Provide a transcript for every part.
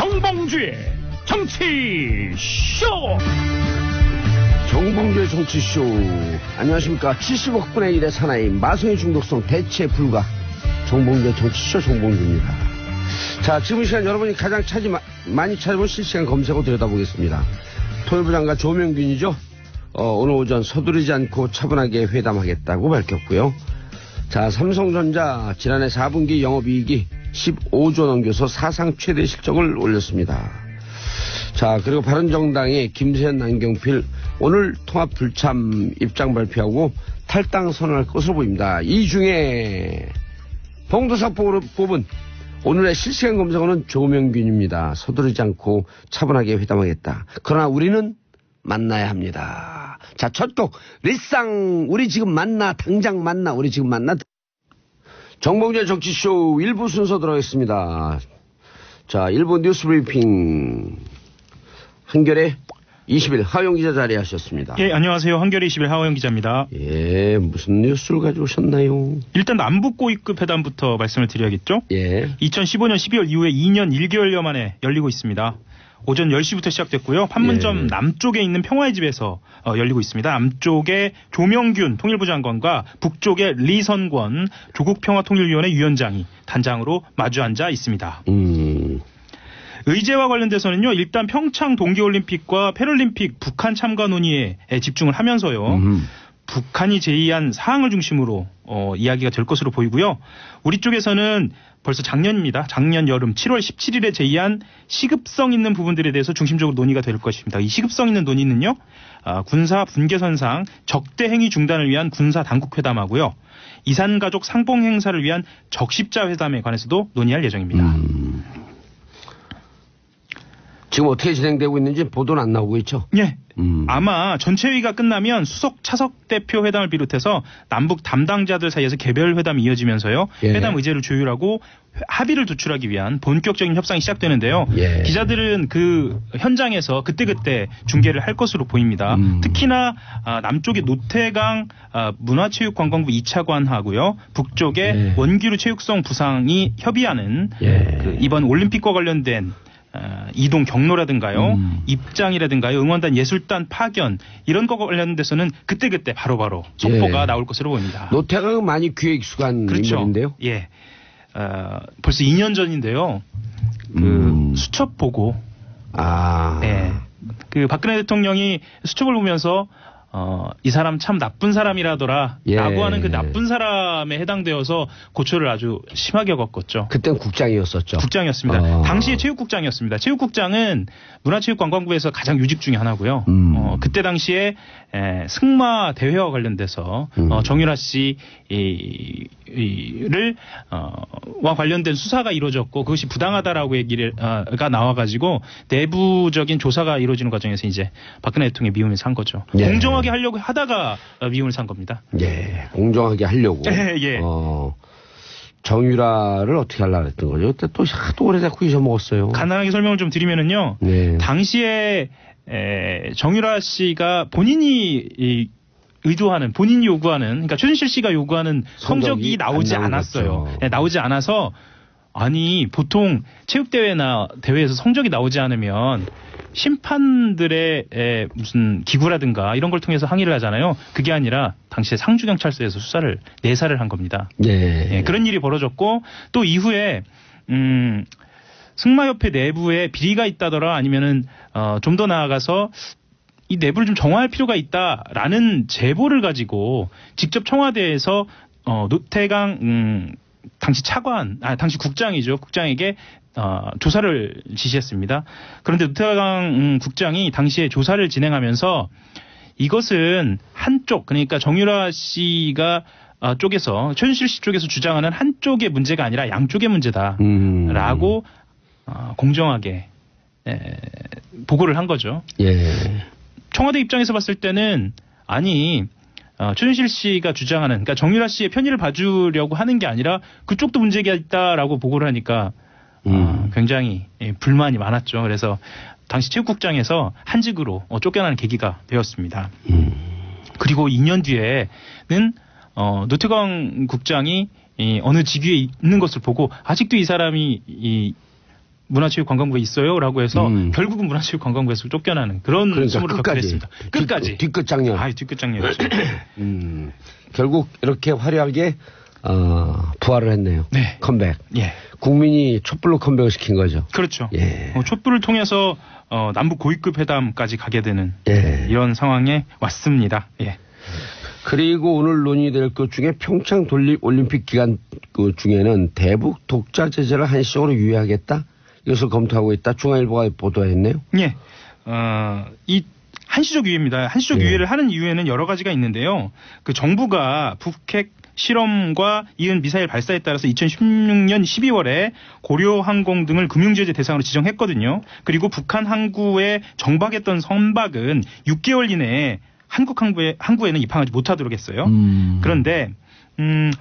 정봉주의 정치쇼. 정봉주의 정치쇼. 안녕하십니까. 70억 분의 1의 사나이 마성의 중독성 대체 불가 정봉주의 정치쇼 정봉주입니다. 자, 지금 이 시간 여러분이 가장 많이 찾아본 실시간 검색어 들여다보겠습니다. 통일부 장관 조명균이죠. 오늘 오전 서두르지 않고 차분하게 회담하겠다고 밝혔고요. 자, 삼성전자 지난해 4분기 영업이익이 15조 넘겨서 사상 최대 실적을 올렸습니다. 자, 그리고 바른정당의 김세현 남경필 오늘 통합 불참 입장 발표하고 탈당 선언할 것으로 보입니다. 이 중에 봉도사 뽑은 오늘의 실시간 검색어는 조명균입니다. 서두르지 않고 차분하게 회담하겠다. 그러나 우리는 만나야 합니다. 자, 첫 곡 리쌍 우리 지금 만나, 당장 만나, 우리 지금 만나. 정봉주의 정치쇼 1부 순서 들어가겠습니다. 자, 1부 뉴스 브리핑 한겨레 20일 하호영 기자 자리하셨습니다. 예, 안녕하세요. 한겨레 20일 하호영 기자입니다. 예, 무슨 뉴스를 가져오셨나요? 일단 남북 고위급 회담부터 말씀을 드려야겠죠? 예. 2015년 12월 이후에 2년 1개월여 만에 열리고 있습니다. 오전 10시부터 시작됐고요. 판문점 예. 남쪽에 있는 평화의 집에서 열리고 있습니다. 남쪽에 조명균 통일부 장관과 북쪽에 리선권 조국평화통일위원회 위원장이 단장으로 마주 앉아 있습니다. 의제와 관련돼서는요. 일단 평창 동계올림픽과 패럴림픽 북한 참가 논의에 집중을 하면서요. 북한이 제의한 사항을 중심으로 이야기가 될 것으로 보이고요. 우리 쪽에서는 벌써 작년입니다. 작년 여름 7월 17일에 제의한 시급성 있는 부분들에 대해서 중심적으로 논의가 될 것입니다. 이 시급성 있는 논의는요. 군사 분계선상 적대 행위 중단을 위한 군사 당국 회담하고요. 이산가족 상봉 행사를 위한 적십자 회담에 관해서도 논의할 예정입니다. 지금 어떻게 진행되고 있는지 보도는 안 나오고 있죠? 예. 아마 전체회의가 끝나면 수석 차석 대표 회담을 비롯해서 남북 담당자들 사이에서 개별 회담이 이어지면서요. 예. 회담 의제를 조율하고 합의를 도출하기 위한 본격적인 협상이 시작되는데요. 예. 기자들은 그 현장에서 그때그때 중계를 할 것으로 보입니다. 특히나 남쪽의 노태강 문화체육관광부 2차관하고요. 북쪽에 예. 원기루 체육성 부상이 협의하는 예. 그 이번 올림픽과 관련된 이동 경로라든가요, 입장이라든가요, 응원단 예술단 파견 이런 거 관련돼서는 그때그때 바로바로 속보가 예. 나올 것으로 보입니다. 노태강은 많이 귀에 익숙한 그렇죠. 인물인데요. 예, 벌써 2년 전인데요. 그 수첩 보고, 예, 그 박근혜 대통령이 수첩을 보면서 이 사람 참 나쁜 사람이라더라 예. 라고 하는 그 나쁜 사람에 해당되어서 고초를 아주 심하게 겪었죠. 그땐 국장이었었죠. 국장이었습니다. 당시에 체육국장이었습니다. 체육국장은 문화체육관광부에서 가장 요직 중에 하나고요. 그때 당시에 승마 대회와 관련돼서 정유라 씨를 와 관련된 수사가 이루어졌고 그것이 부당하다라고 얘기가 나와가지고 내부적인 조사가 이루어지는 과정에서 이제 박근혜 대통령이 미움을 산 거죠. 예. 공정하게 하려고 하다가 미움을 산 겁니다. 예, 공정하게 하려고. 예. 정유라를 어떻게 하려고 했던 거죠? 그때 또 하도 오래됐고 잊어먹었어요. 간단하게 설명을 좀 드리면은요. 네. 당시에 정유라 씨가 본인이 의도하는, 본인이 요구하는, 그러니까 최순실 씨가 요구하는 성적이 나오지 않았어요. 네, 나오지 않아서 아니 보통 체육대회나 대회에서 성적이 나오지 않으면 심판들의 무슨 기구라든가 이런 걸 통해서 항의를 하잖아요. 그게 아니라 당시에 상주경찰서에서 수사를 내사를 한 겁니다. 네. 예, 그런 일이 벌어졌고 또 이후에 승마협회 내부에 비리가 있다더라 아니면은 좀 더 나아가서 이 내부를 좀 정화할 필요가 있다라는 제보를 가지고 직접 청와대에서 노태강 당시 당시 국장이죠. 국장에게 조사를 지시했습니다. 그런데 노태강 국장이 당시에 조사를 진행하면서 이것은 한쪽, 그러니까 정유라 씨가 쪽에서, 최순실 씨 쪽에서 주장하는 한쪽의 문제가 아니라 양쪽의 문제다라고 공정하게 보고를 한 거죠. 예. 청와대 입장에서 봤을 때는 아니 최순실 씨가 주장하는, 그러니까 정유라 씨의 편의를 봐주려고 하는 게 아니라 그쪽도 문제가 있다라고 보고를 하니까 굉장히 불만이 많았죠. 그래서 당시 체육국장에서 한직으로 쫓겨나는 계기가 되었습니다. 그리고 2년 뒤에는 노태강 국장이 어느 직위에 있는 것을 보고 아직도 이 사람이 문화체육관광부에 있어요라고 해서 결국은 문화체육관광부에서 쫓겨나는 그런 그러니까 수모를 겪게 됐습니다. 끝까지. 뒷끝장년. 뒷끝장년이죠. 결국 이렇게 화려하게 부활을 했네요. 네. 컴백. 예. 국민이 촛불로 컴백을 시킨 거죠. 그렇죠. 예. 촛불을 통해서 남북 고위급 회담까지 가게 되는 예. 이런 상황에 왔습니다. 예. 그리고 오늘 논의될 것 중에 평창 올림픽 기간 그 중에는 대북 독자 제재를 한시적으로 유예하겠다. 이것을 검토하고 있다. 중앙일보가 보도했네요. 예. 이 한시적 유예입니다. 한시적 예. 유예를 하는 이유에는 여러 가지가 있는데요. 그 정부가 북핵 실험과 이은 미사일 발사에 따라서 2016년 12월에 고려항공 등을 금융제재 대상으로 지정했거든요. 그리고 북한 항구에 정박했던 선박은 6개월 이내에 한국 항구에는 입항하지 못하도록 했어요. 그런데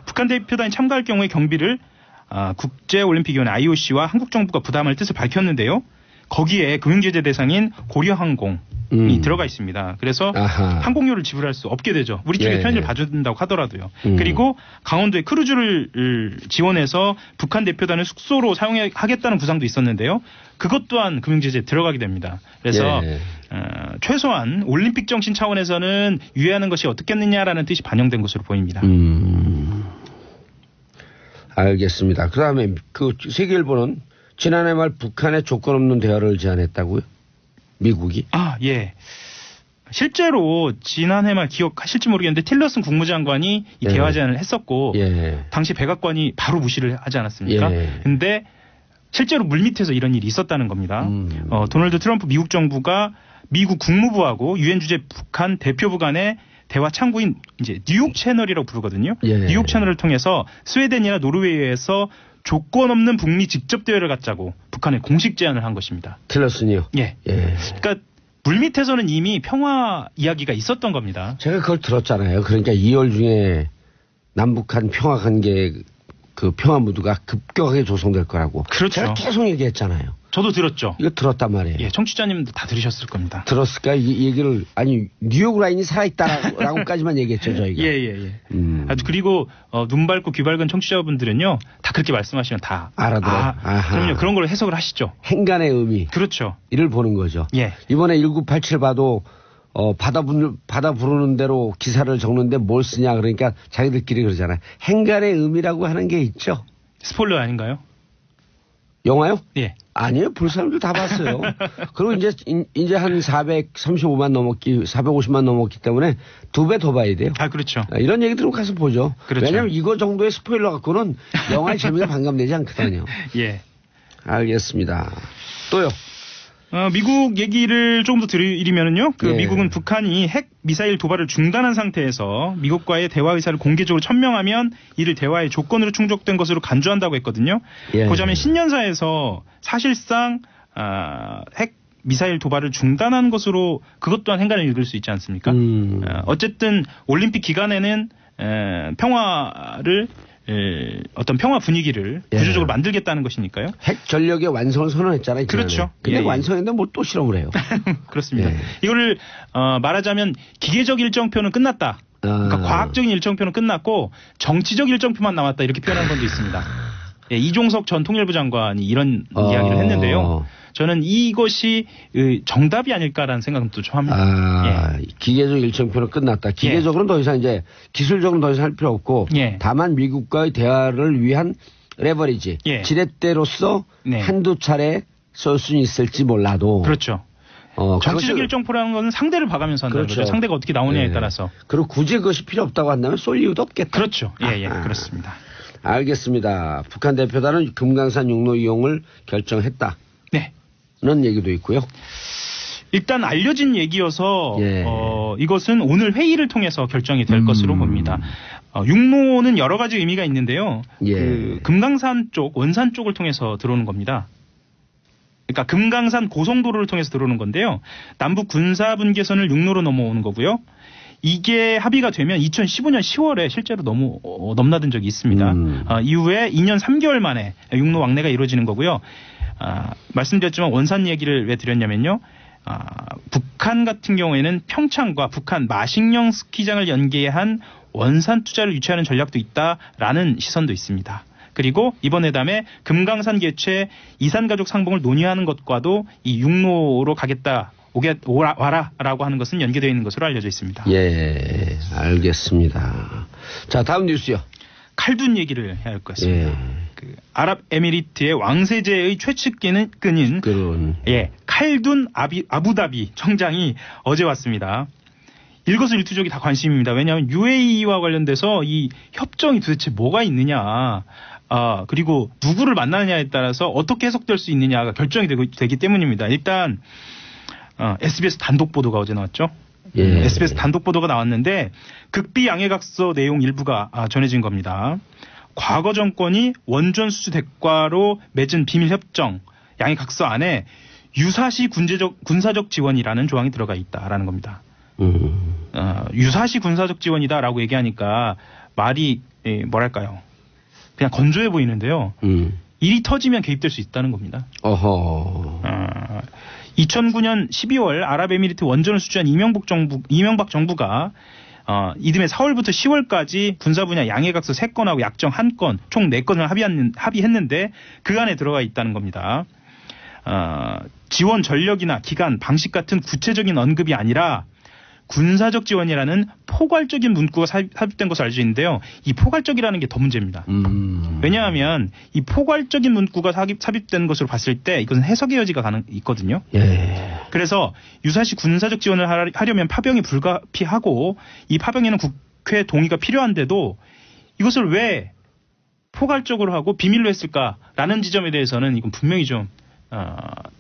북한 대표단이 참가할 경우에 경비를 국제올림픽위원회 IOC와 한국 정부가 부담할 뜻을 밝혔는데요. 거기에 금융제재 대상인 고려항공이 들어가 있습니다. 그래서 아하. 항공료를 지불할 수 없게 되죠. 우리 쪽에 예. 편의를 봐준다고 하더라도요. 그리고 강원도에 크루즈를 지원해서 북한 대표단을 숙소로 사용하겠다는 구상도 있었는데요. 그것 또한 금융제재에 들어가게 됩니다. 그래서 예. 최소한 올림픽 정신 차원에서는 유예하는 것이 어떻겠느냐라는 뜻이 반영된 것으로 보입니다. 알겠습니다. 그다음에 그 세계일보는 지난해 말 북한의 조건 없는 대화를 제안했다고요? 미국이? 예. 실제로 지난해 말 기억하실지 모르겠는데 틸러슨 국무장관이 이 예. 대화 제안을 했었고 예. 당시 백악관이 바로 무시를 하지 않았습니까? 예. 근데 실제로 물밑에서 이런 일이 있었다는 겁니다. 도널드 트럼프 미국 정부가 미국 국무부하고 유엔 주재 북한 대표부 간의 대화 창구인 이제 뉴욕 채널이라고 부르거든요. 예. 뉴욕 채널을 통해서 스웨덴이나 노르웨이에서 조건 없는 북미 직접 대화를 갖자고 북한에 공식 제안을 한 것입니다. 틸러슨이요? 예. 예. 그러니까 물밑에서는 이미 평화 이야기가 있었던 겁니다. 제가 그걸 들었잖아요. 그러니까 2월 중에 남북한 평화 관계 그 평화 무드가 급격하게 조성될 거라고. 그렇죠. 제가 계속 얘기했잖아요. 저도 들었죠. 이거 들었단 말이에요. 예, 청취자님도 다 들으셨을 겁니다. 들었을까? 이 얘기를 아니 뉴욕 라인이 살아있다라고까지만 얘기했죠 저희가. 예. 그리고 눈 밝고 귀 밝은 청취자분들은요 다 그렇게 말씀하시면 다 알아들어요. 그럼요. 그런 걸로 해석을 하시죠. 행간의 의미. 그렇죠. 이를 보는 거죠. 예. 이번에 1987 봐도 바다 부르는 대로 기사를 적는데 뭘 쓰냐 그러니까 자기들끼리 그러잖아요. 행간의 의미라고 하는 게 있죠. 스포일러 아닌가요? 영화요? 예. 아니에요. 볼 사람들 다 봤어요. 그리고 이제 한 450만 넘었기 때문에 2배 더 봐야 돼요. 그렇죠. 이런 얘기 들으면 가서 보죠. 그렇죠. 왜냐하면 이거 정도의 스포일러 갖고는 영화의 재미가 반감되지 않거든요. 예. 알겠습니다. 또요. 미국 얘기를 조금 더 드리면은요. 예. 미국은 북한이 핵 미사일 도발을 중단한 상태에서 미국과의 대화 의사를 공개적으로 천명하면 이를 대화의 조건으로 충족된 것으로 간주한다고 했거든요. 예. 보자면 신년사에서 사실상 핵 미사일 도발을 중단한 것으로 그것 또한 행간을 읽을 수 있지 않습니까? 어쨌든 올림픽 기간에는 평화를 어떤 평화 분위기를 구조적으로 만들겠다는 것이니까요. 핵 전력의 완성을 선언했잖아요. 그렇죠. 근데 예. 완성했는데 뭐 또 실험을 해요. 그렇습니다. 예. 이거를 말하자면 기계적 일정표는 끝났다. 그러니까 과학적인 일정표는 끝났고 정치적 일정표만 남았다 이렇게 표현한 건도 있습니다. 예, 이종석 전 통일부 장관이 이런 이야기를 했는데요. 저는 이것이 정답이 아닐까라는 생각은 또 좀 합니다. 예. 기계적 일정표는 끝났다. 기계적으로는 더 이상 이제 기술적으로는 더 이상 할 필요 없고 예. 다만 미국과의 대화를 위한 레버리지 예. 지렛대로서 네. 한두 차례 쓸 수는 있을지 몰라도 그렇죠. 정치적 일정표라는 것은 상대를 봐가면서 한다는 그렇죠. 거죠. 상대가 어떻게 나오냐에 예. 따라서. 그리고 굳이 그것이 필요 없다고 한다면 쏠 이유도 없겠다. 그렇죠. 예, 그렇습니다. 알겠습니다. 북한 대표단은 금강산 육로 이용을 결정했다. 네. 는 얘기도 있고요. 일단 알려진 얘기여서 예. 이것은 오늘 회의를 통해서 결정이 될 것으로 봅니다. 육로는 여러 가지 의미가 있는데요. 예. 금강산 쪽, 원산 쪽을 통해서 들어오는 겁니다. 그러니까 금강산 고속도로를 통해서 들어오는 건데요. 남북 군사 분계선을 육로로 넘어오는 거고요. 이게 합의가 되면 2015년 10월에 실제로 넘나든 적이 있습니다. 이후에 2년 3개월 만에 육로 왕래가 이루어지는 거고요. 말씀드렸지만 원산 얘기를 왜 드렸냐면요. 북한 같은 경우에는 평창과 북한 마식령 스키장을 연계한 원산 투자를 유치하는 전략도 있다라는 시선도 있습니다. 그리고 이번 회담에 금강산 개최 이산가족 상봉을 논의하는 것과도 이 육로로 가겠다. 와라라고 하는 것은 연계되어 있는 것으로 알려져 있습니다. 예, 알겠습니다. 자, 다음 뉴스요. 칼둔 얘기를 해야 할 것 같습니다. 예. 그 아랍에미리트의 왕세제의 최측근인 칼둔 아부다비 청장이 어제 왔습니다. 일거수일투족이 다 관심입니다. 왜냐하면 UAE와 관련돼서 이 협정이 도대체 뭐가 있느냐, 그리고 누구를 만나느냐에 따라서 어떻게 해석될 수 있느냐가 결정이 되기 때문입니다. 일단 SBS 단독 보도가 어제 나왔죠. 예. SBS 단독 보도가 나왔는데 극비 양해각서 내용 일부가 전해진 겁니다. 과거 정권이 원전 수주 대가로 맺은 비밀 협정 양해각서 안에 유사시 군사적 지원이라는 조항이 들어가 있다라는 겁니다. 유사시 군사적 지원이다라고 얘기하니까 말이 뭐랄까요? 그냥 건조해 보이는데요. 일이 터지면 개입될 수 있다는 겁니다. 어허. 2009년 12월 아랍에미리트 원전을 수주한 이명박 정부가 이듬해 4월부터 10월까지 군사 분야 양해각서 3건하고 약정 1건, 총 4건을 합의했는데 그 안에 들어가 있다는 겁니다. 지원 전력이나 기간, 방식 같은 구체적인 언급이 아니라 군사적 지원이라는 포괄적인 문구가 삽입된 것으로 알려져 있는데요. 이 포괄적이라는 게 더 문제입니다. 왜냐하면 이 포괄적인 문구가 삽입된 것으로 봤을 때 이것은 해석의 여지가 있거든요. 예. 그래서 유사시 군사적 지원을 하려면 파병이 불가피하고 이 파병에는 국회 동의가 필요한데도 이것을 왜 포괄적으로 하고 비밀로 했을까라는 지점에 대해서는 이건 분명히 좀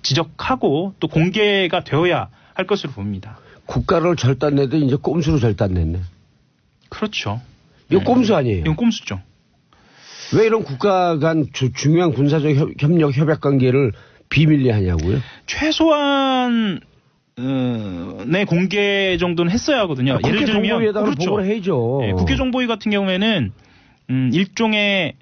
지적하고 또 공개가 되어야 할 것으로 봅니다. 국가를 절단내도 이제 꼼수로 절단냈네. 그렇죠. 이거 꼼수 아니에요? 이건 꼼수죠. 왜 이런 국가 간 중요한 군사적 협력 협약 관계를 비밀리 하냐고요? 최소한 내 공개 정도는 했어야 하거든요. 예를 들면 정보위에다가 그렇죠. 보고를 해야죠. 국회 정보위 같은 경우에는 일종의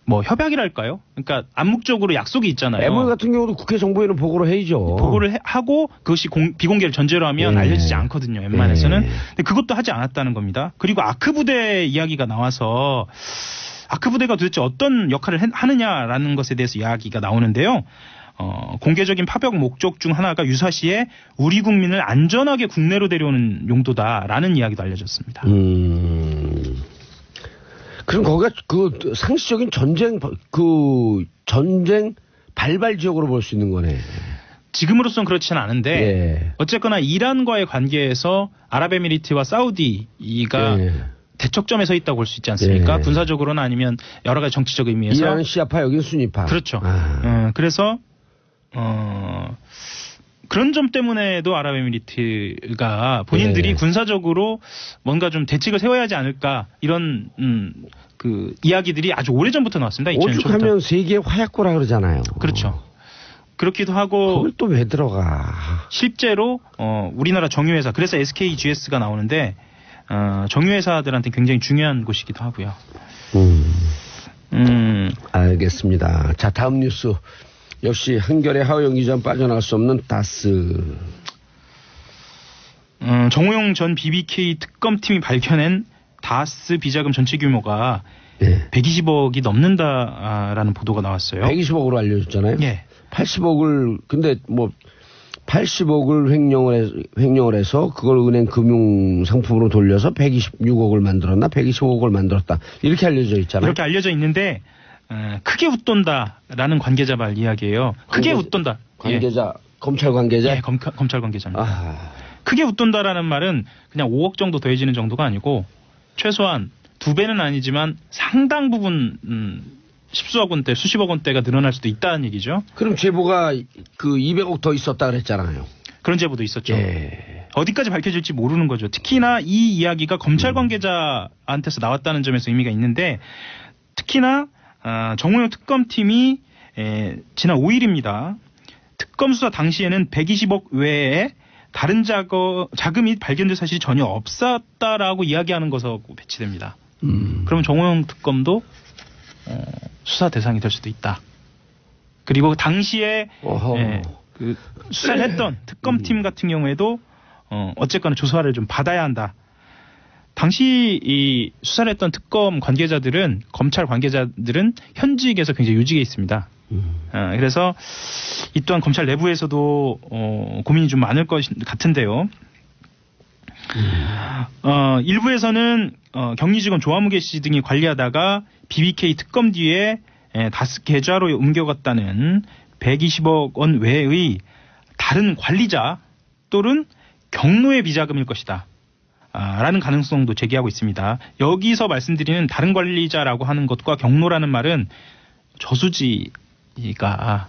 뭐 협약이랄까요? 그러니까 암묵적으로 약속이 있잖아요. MOU 같은 경우도 국회 정보위는 보고를 해야죠. 보고를 하고 그것이 비공개를 전제로 하면 알려지지 않거든요. 웬만해서는. 근데 그것도 하지 않았다는 겁니다. 그리고 아크 부대 이야기가 나와서 아크 부대가 도대체 어떤 역할을 하느냐라는 것에 대해서 이야기가 나오는데요. 공개적인 파병 목적 중 하나가 유사시에 우리 국민을 안전하게 국내로 데려오는 용도다라는 이야기도 알려졌습니다. 그럼 거기가 그 상시적인 전쟁 발발 지역으로 볼 수 있는 거네. 지금으로서는 그렇지는 않은데 예. 어쨌거나 이란과의 관계에서 아랍에미리트와 사우디가 대척점에 서 있다고 볼 수 있지 않습니까? 예. 군사적으로는 아니면 여러 가지 정치적 의미에서. 이란은 시아파, 여기는 순위파. 그렇죠. 그래서 그런 점 때문에도 아랍에미리트가 본인들이 군사적으로 뭔가 좀 대책을 세워야 하지 않을까 이런 그 이야기들이 아주 오래전부터 나왔습니다. 오죽하면 세계 화약고라 그러잖아요. 그렇죠. 그렇기도 하고 그걸 또 왜 들어가? 실제로 우리나라 정유회사 그래서 SKGS가 나오는데 정유회사들한테 굉장히 중요한 곳이기도 하고요. 알겠습니다. 자, 다음 뉴스. 역시 한결의 하호영 기자 빠져나갈 수 없는 다스. 정호영 전 BBK 특검팀이 밝혀낸 다스 비자금 전체 규모가 120억이 넘는다라는 보도가 나왔어요. 120억으로 알려졌잖아요. 예. 80억을 근데 뭐 80억을 횡령을 해서 그걸 은행 금융 상품으로 돌려서 126억을 만들었나 125억을 만들었다 이렇게 알려져 있잖아요. 이렇게 알려져 있는데 크게 웃돈다라는 관계자 말 이야기예요. 크게 웃돈다. 관계자 검찰 관계자. 예, 검찰 관계자입니다. 크게 웃돈다라는 말은 그냥 5억 정도 더해지는 정도가 아니고 최소한 2배는 아니지만 상당 부분 십수억 원대, 수십억 원대가 늘어날 수도 있다는 얘기죠. 그럼 제보가 그 200억 더 있었다 그랬잖아요. 그런 제보도 있었죠. 예. 어디까지 밝혀질지 모르는 거죠. 특히나 이 이야기가 검찰 관계자한테서 나왔다는 점에서 의미가 있는데 특히나 정호영 특검팀이 지난 5일입니다. 특검 수사 당시에는 120억 외에 다른 자금이 발견될 사실이 전혀 없었다라고 이야기하는 것으로 배치됩니다. 그러면 정호영 특검도 수사 대상이 될 수도 있다. 그리고 당시에 그 수사를 했던 특검팀 같은 경우에도 어쨌거나 조사를 좀 받아야 한다. 당시 이 수사를 했던 특검 관계자들은 검찰 관계자들은 현직에서 굉장히 요직에 있습니다. 그래서 이 또한 검찰 내부에서도 고민이 좀 많을 것 같은데요. 일부에서는 경리지검 조화무계 씨 등이 관리하다가 BBK 특검 뒤에 다스 계좌로 옮겨갔다는 120억 원 외의 다른 관리자 또는 경로의 비자금일 것이다. 라는 가능성도 제기하고 있습니다. 여기서 말씀드리는 다른 관리자라고 하는 것과 경로라는 말은 저수지가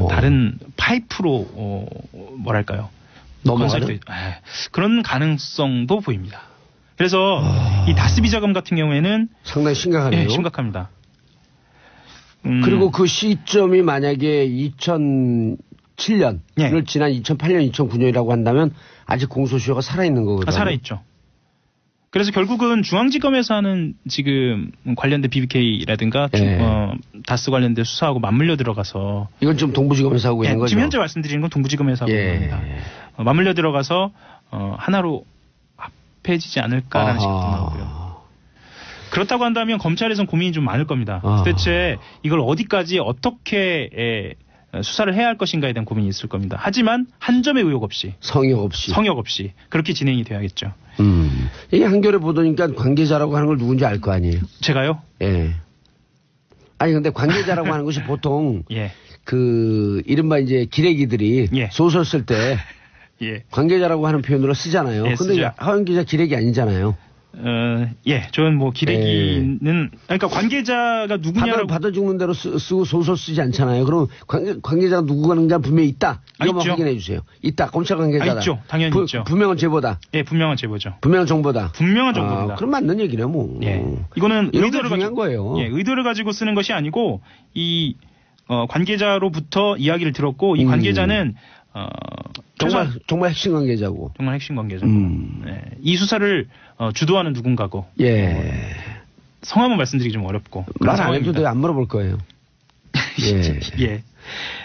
다른 파이프로 뭐랄까요? 넘어가는? 그런 가능성도 보입니다. 그래서 이 다스 비자금 같은 경우에는 상당히 심각하네요. 네, 심각합니다. 그리고 그 시점이 만약에 2007년을 예. 지난 2008년, 2009년이라고 한다면 아직 공소시효가 살아있는 거거든요. 살아있죠. 그래서 결국은 중앙지검에서 하는 지금 관련된 BBK라든가 다스 관련된 수사하고 맞물려 들어가서 이건 지금 동부지검에서 하고 있는 거죠? 지금 현재 말씀드리는 건 동부지검에서 하고 있는 겁니다. 맞물려 들어가서 하나로 합해지지 않을까라는 생각도 나오고요. 그렇다고 한다면 검찰에서는 고민이 좀 많을 겁니다. 도대체 이걸 어디까지 어떻게 수사를 해야 할 것인가에 대한 고민이 있을 겁니다. 하지만 한 점의 의혹 없이. 성역 없이. 그렇게 진행이 돼야겠죠. 이게 한겨레 보도니까 관계자라고 하는 걸 누군지 알 거 아니에요? 제가요? 예. 아니, 근데 관계자라고 하는 것이 보통, 예. 이른바 이제 기레기들이 예. 소설 쓸 때, 예. 관계자라고 하는 표현으로 쓰잖아요. 예, 근데 쓰죠. 하원 기자 기레기 아니잖아요. 저는 뭐 기레기는 그러니까 관계자가 누구냐라고 받아 죽는 대로 쓰고 소설 쓰지 않잖아요. 그럼 관계자가 누구가 분명히 있다. 이거만 있죠. 확인해 주세요. 있다. 검찰 관계자다. 있죠. 당연히 있죠. 분명한 제보다. 예, 분명한 제보죠. 분명한 정보다. 분명한 정보입니다. 그럼 맞는 얘기네 뭐. 예. 이거는 의도를 중요한 거예요. 예, 의도를 가지고 쓰는 것이 아니고 이 관계자로부터 이야기를 들었고 이 관계자는 정말 핵심 관계자고. 정말 핵심 관계자고. 예, 이 수사를 주도하는 누군가고. 예. 성함은 말씀드리기 좀 어렵고. 말 안 해도 돼요. 안 물어볼 거예요. 예. 예.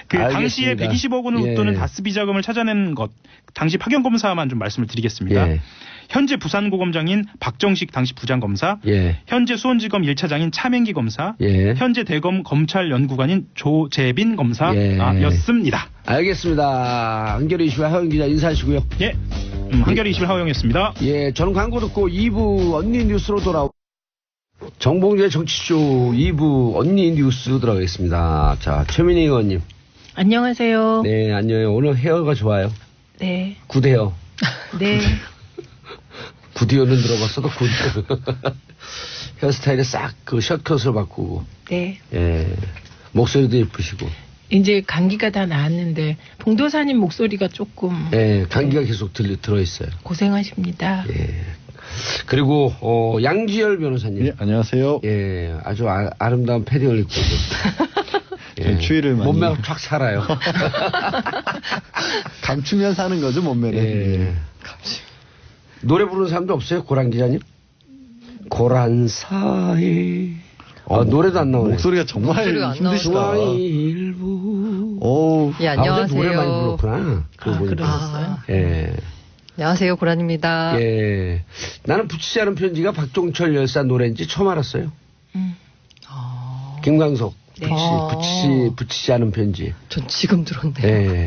그 당시에 120억 원을 웃도는 다스 비자금을 찾아낸 것, 당시 파견 검사만 좀 말씀을 드리겠습니다. 예. 현재 부산고검장인 박정식 당시 부장검사, 예. 현재 수원지검 1차장인 차명기 검사, 예. 현재 대검 검찰연구관인 조재빈 검사였습니다. 알겠습니다. 한겨레 이슈의 하영 기자 인사하시고요. 예. 한겨레 이슈의 하영이었습니다. 예, 저는 광고 듣고 2부 언니 뉴스로 정봉주의 정치쇼 2부 언니 뉴스 들어가겠습니다. 자, 최민희 의원님. 안녕하세요. 네, 안녕해요. 오늘 헤어가 좋아요. 네. 굿헤어. 네. 굿헤어는 들어봤어도 굿. 헤어스타일에 싹 숏컷을 바꾸고. 네. 예. 목소리도 예쁘시고. 이제 감기가 다 나았는데 봉도사님 목소리가 조금. 예, 감기가 계속 들어있어요. 고생하십니다. 예. 그리고 양지열 변호사님. 예, 안녕하세요. 예, 아주 아름다운 패딩을 입고 예. 추위를 많이 몸매가 쫙 살아요. 감추면 사는 거죠, 몸매를. 예. 노래 부르는 사람도 없어요, 고란 기자님? 고란사이. 노래도 안 나오네. 목소리가 정말 힘드시다. 일부. 오. 예, 안녕하세요. 노래 많이 불렀구나. 그러셨어요? 예. 안녕하세요, 고란입니다. 예. 나는 붙이지 않은 편지가 박종철 열사 노래인지 처음 알았어요. 김광석. 네. 붙이지 않은 편지. 전 지금 들었네요. 예.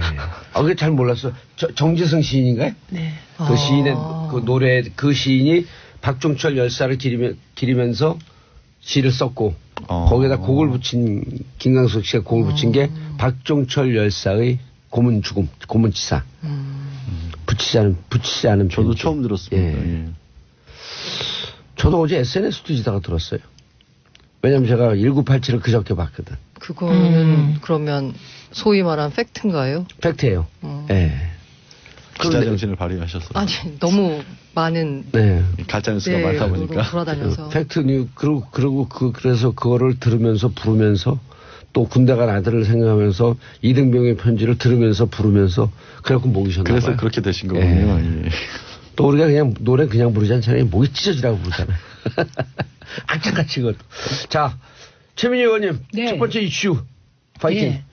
그게 잘 몰랐어. 정재승 시인인가요? 네. 그 시인의 그 노래, 그 시인이 박종철 열사를 기리면서 시를 썼고, 거기에다 곡을 붙인, 김광석 씨가 곡을 붙인 게 박종철 열사의 고문 죽음, 고문치사. 붙이지 않은 저도 편지. 처음 들었습니다. 예. 저도 어제 SNS 뒤지다가 들었어요. 왜냐면 제가 1987을 그저께 봤거든. 그거는 그러면 소위 말한 팩트인가요? 팩트예요. 예. 기자 정신을 발휘하셔서. 아니, 너무 많은 네. 가짜뉴스가 많다 보니까. 돌아다녀서. 팩트 뉴, 그래서 그거를 들으면서 부르면서 또 군대 간 아들을 생각하면서 이등병의 편지를 들으면서 부르면서 그래갖고 목이 쉬었나 그래서 봐요. 그렇게 되신 거군요. 예. 또 우리가 그냥 노래 그냥 부르지 않잖아요. 목이 찢어지라고 부르잖아요. 악착같이 그것도. 자, 최민희 의원님. 네. 첫 번째 이슈. 파이팅. 예.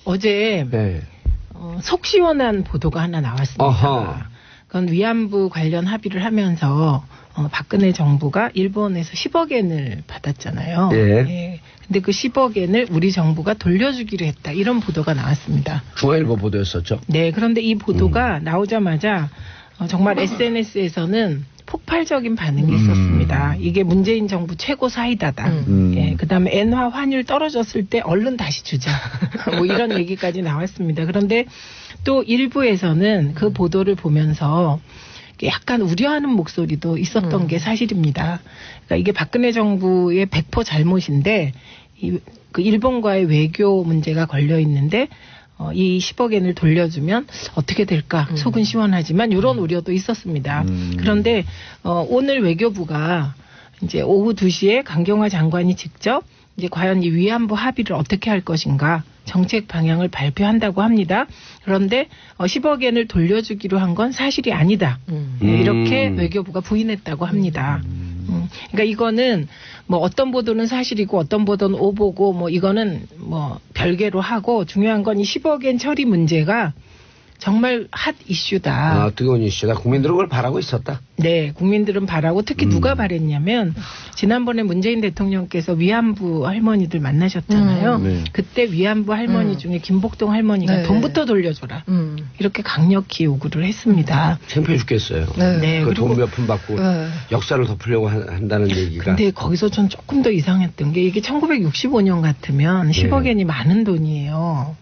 어제 네. 속 시원한 보도가 하나 나왔습니다. 아하. 그건 위안부 관련 합의를 하면서 박근혜 정부가 일본에서 10억 엔을 받았잖아요. 예. 근데 그 10억 엔을 우리 정부가 돌려주기로 했다. 이런 보도가 나왔습니다. 중앙일보 보도였었죠. 네. 그런데 이 보도가 나오자마자 정말 SNS에서는 폭발적인 반응이 있었습니다. 이게 문재인 정부 최고 사이다다. 예, 그다음에 엔화 환율 떨어졌을 때 얼른 다시 주자. 뭐 이런 얘기까지 나왔습니다. 그런데 또 일부에서는 그 보도를 보면서 약간 우려하는 목소리도 있었던 게 사실입니다. 그러니까 이게 박근혜 정부의 100% 잘못인데 그 일본과의 외교 문제가 걸려 있는데 이 10억 엔을 돌려주면 어떻게 될까 속은 시원하지만 이런 우려도 있었습니다. 그런데 오늘 외교부가 이제 오후 2시에 강경화 장관이 직접 이제 과연 이 위안부 합의를 어떻게 할 것인가 정책 방향을 발표한다고 합니다. 그런데 10억 엔을 돌려주기로 한 건 사실이 아니다. 이렇게 외교부가 부인했다고 합니다. 그러니까 이거는 뭐 어떤 보도는 사실이고 어떤 보도는 오보고 뭐 이거는 뭐 별개로 하고 중요한 건 이 10억 엔 처리 문제가 정말 핫 이슈다. 뜨거운 이슈다. 국민들은 그걸 바라고 있었다. 네, 국민들은 바라고 특히 누가 바랬냐면 지난번에 문재인 대통령께서 위안부 할머니들 만나셨잖아요. 네. 그때 위안부 할머니 중에 김복동 할머니가 네. 돈부터 돌려줘라. 이렇게 강력히 요구를 했습니다. 창피해 죽겠어요. 네, 그 그리고 돈 몇 푼 받고 역사를 덮으려고 한다는 얘기가. 근데 거기서 전 조금 더 이상했던 게 이게 1965년 같으면 10억 엔이 많은 돈이에요.